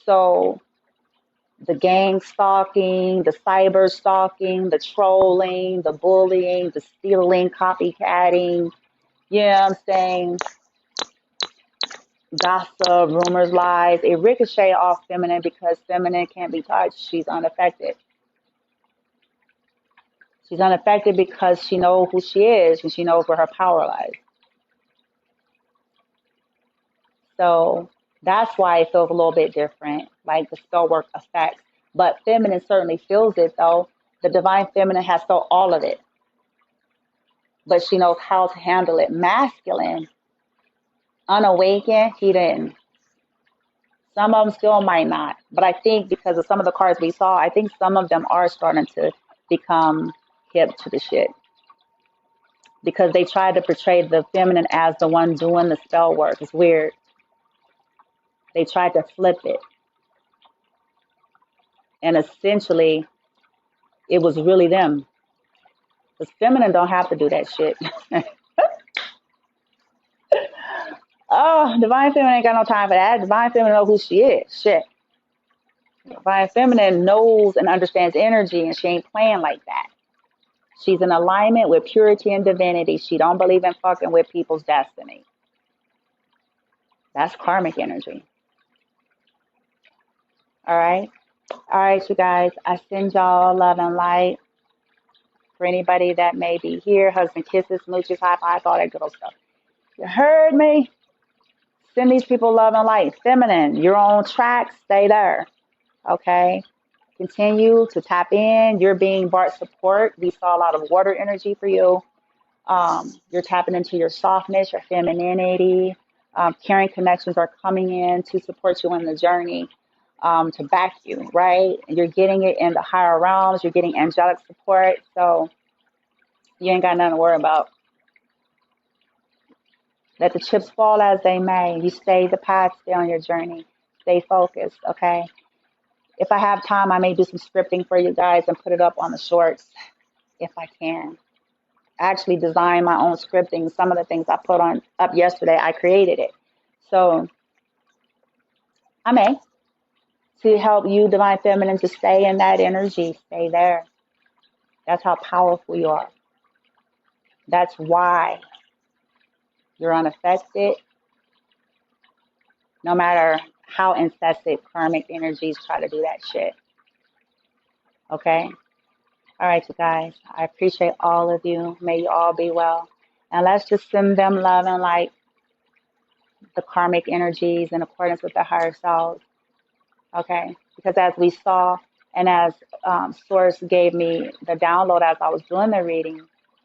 So the gang stalking, the cyber stalking, the trolling, the bullying, the stealing, copycatting, you know what I'm saying? Gossip, rumors, lies, it ricochet off feminine because feminine can't be touched. She's unaffected. She's unaffected because she knows who she is and she knows where her power lies. So that's why it feels a little bit different, like the spell work effects. But feminine certainly feels it though. The divine feminine has felt all of it, but she knows how to handle it. Masculine, unawakened, he didn't. Some of them still might not, but I think because of some of the cards we saw, I think some of them are starting to become hip to the shit because they tried to portray the feminine as the one doing the spell work. It's weird. They tried to flip it, and essentially, it was really them. Because feminine don't have to do that shit. Oh, divine feminine ain't got no time for that. Divine feminine know who she is. Shit. Divine feminine knows and understands energy, and she ain't playing like that. She's in alignment with purity and divinity. She don't believe in fucking with people's destiny. That's karmic energy. All right? All right, you guys. I send y'all love and light. For anybody that may be here, husband kisses, smooches, high fives, all that good old stuff. You heard me? Send these people love and light. Feminine, you're on track. Stay there. Okay? Continue to tap in. You're being brought support. We saw a lot of water energy for you. You're tapping into your softness, your femininity. Caring connections are coming in to support you in the journey, to back you, right? You're getting it in the higher realms. You're getting angelic support. So you ain't got nothing to worry about. Let the chips fall as they may. You stay the path, stay on your journey. Stay focused, okay? If I have time, I may do some scripting for you guys and put it up on the shorts if I can. I actually designed my own scripting. Some of the things I put on up yesterday, I created it. So I may, to help you, divine feminine, to stay in that energy, stay there. That's how powerful you are. That's why you're unaffected, no matter how incessant karmic energies try to do that shit. Okay? All right, you guys. I appreciate all of you. May you all be well. And let's just send them love and light, the karmic energies in accordance with their higher selves. Okay? Because as we saw, and as Source gave me the download as I was doing the reading,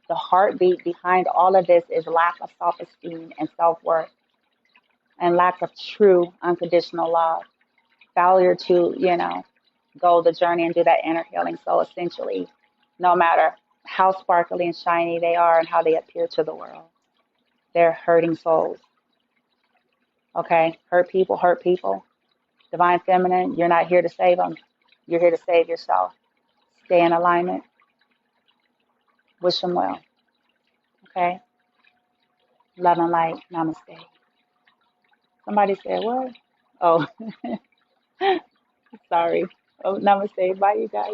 the heartbeat behind all of this is lack of self-esteem and self-worth, and lack of true unconditional love. Failure to, go the journey and do that inner healing. So essentially, no matter how sparkly and shiny they are and how they appear to the world, they're hurting souls. Okay? Hurt people, hurt people. Divine feminine, you're not here to save them. You're here to save yourself. Stay in alignment. Wish them well. Okay? Love and light. Namaste. Somebody said what? Oh, sorry. Oh, namaste. Bye, you guys.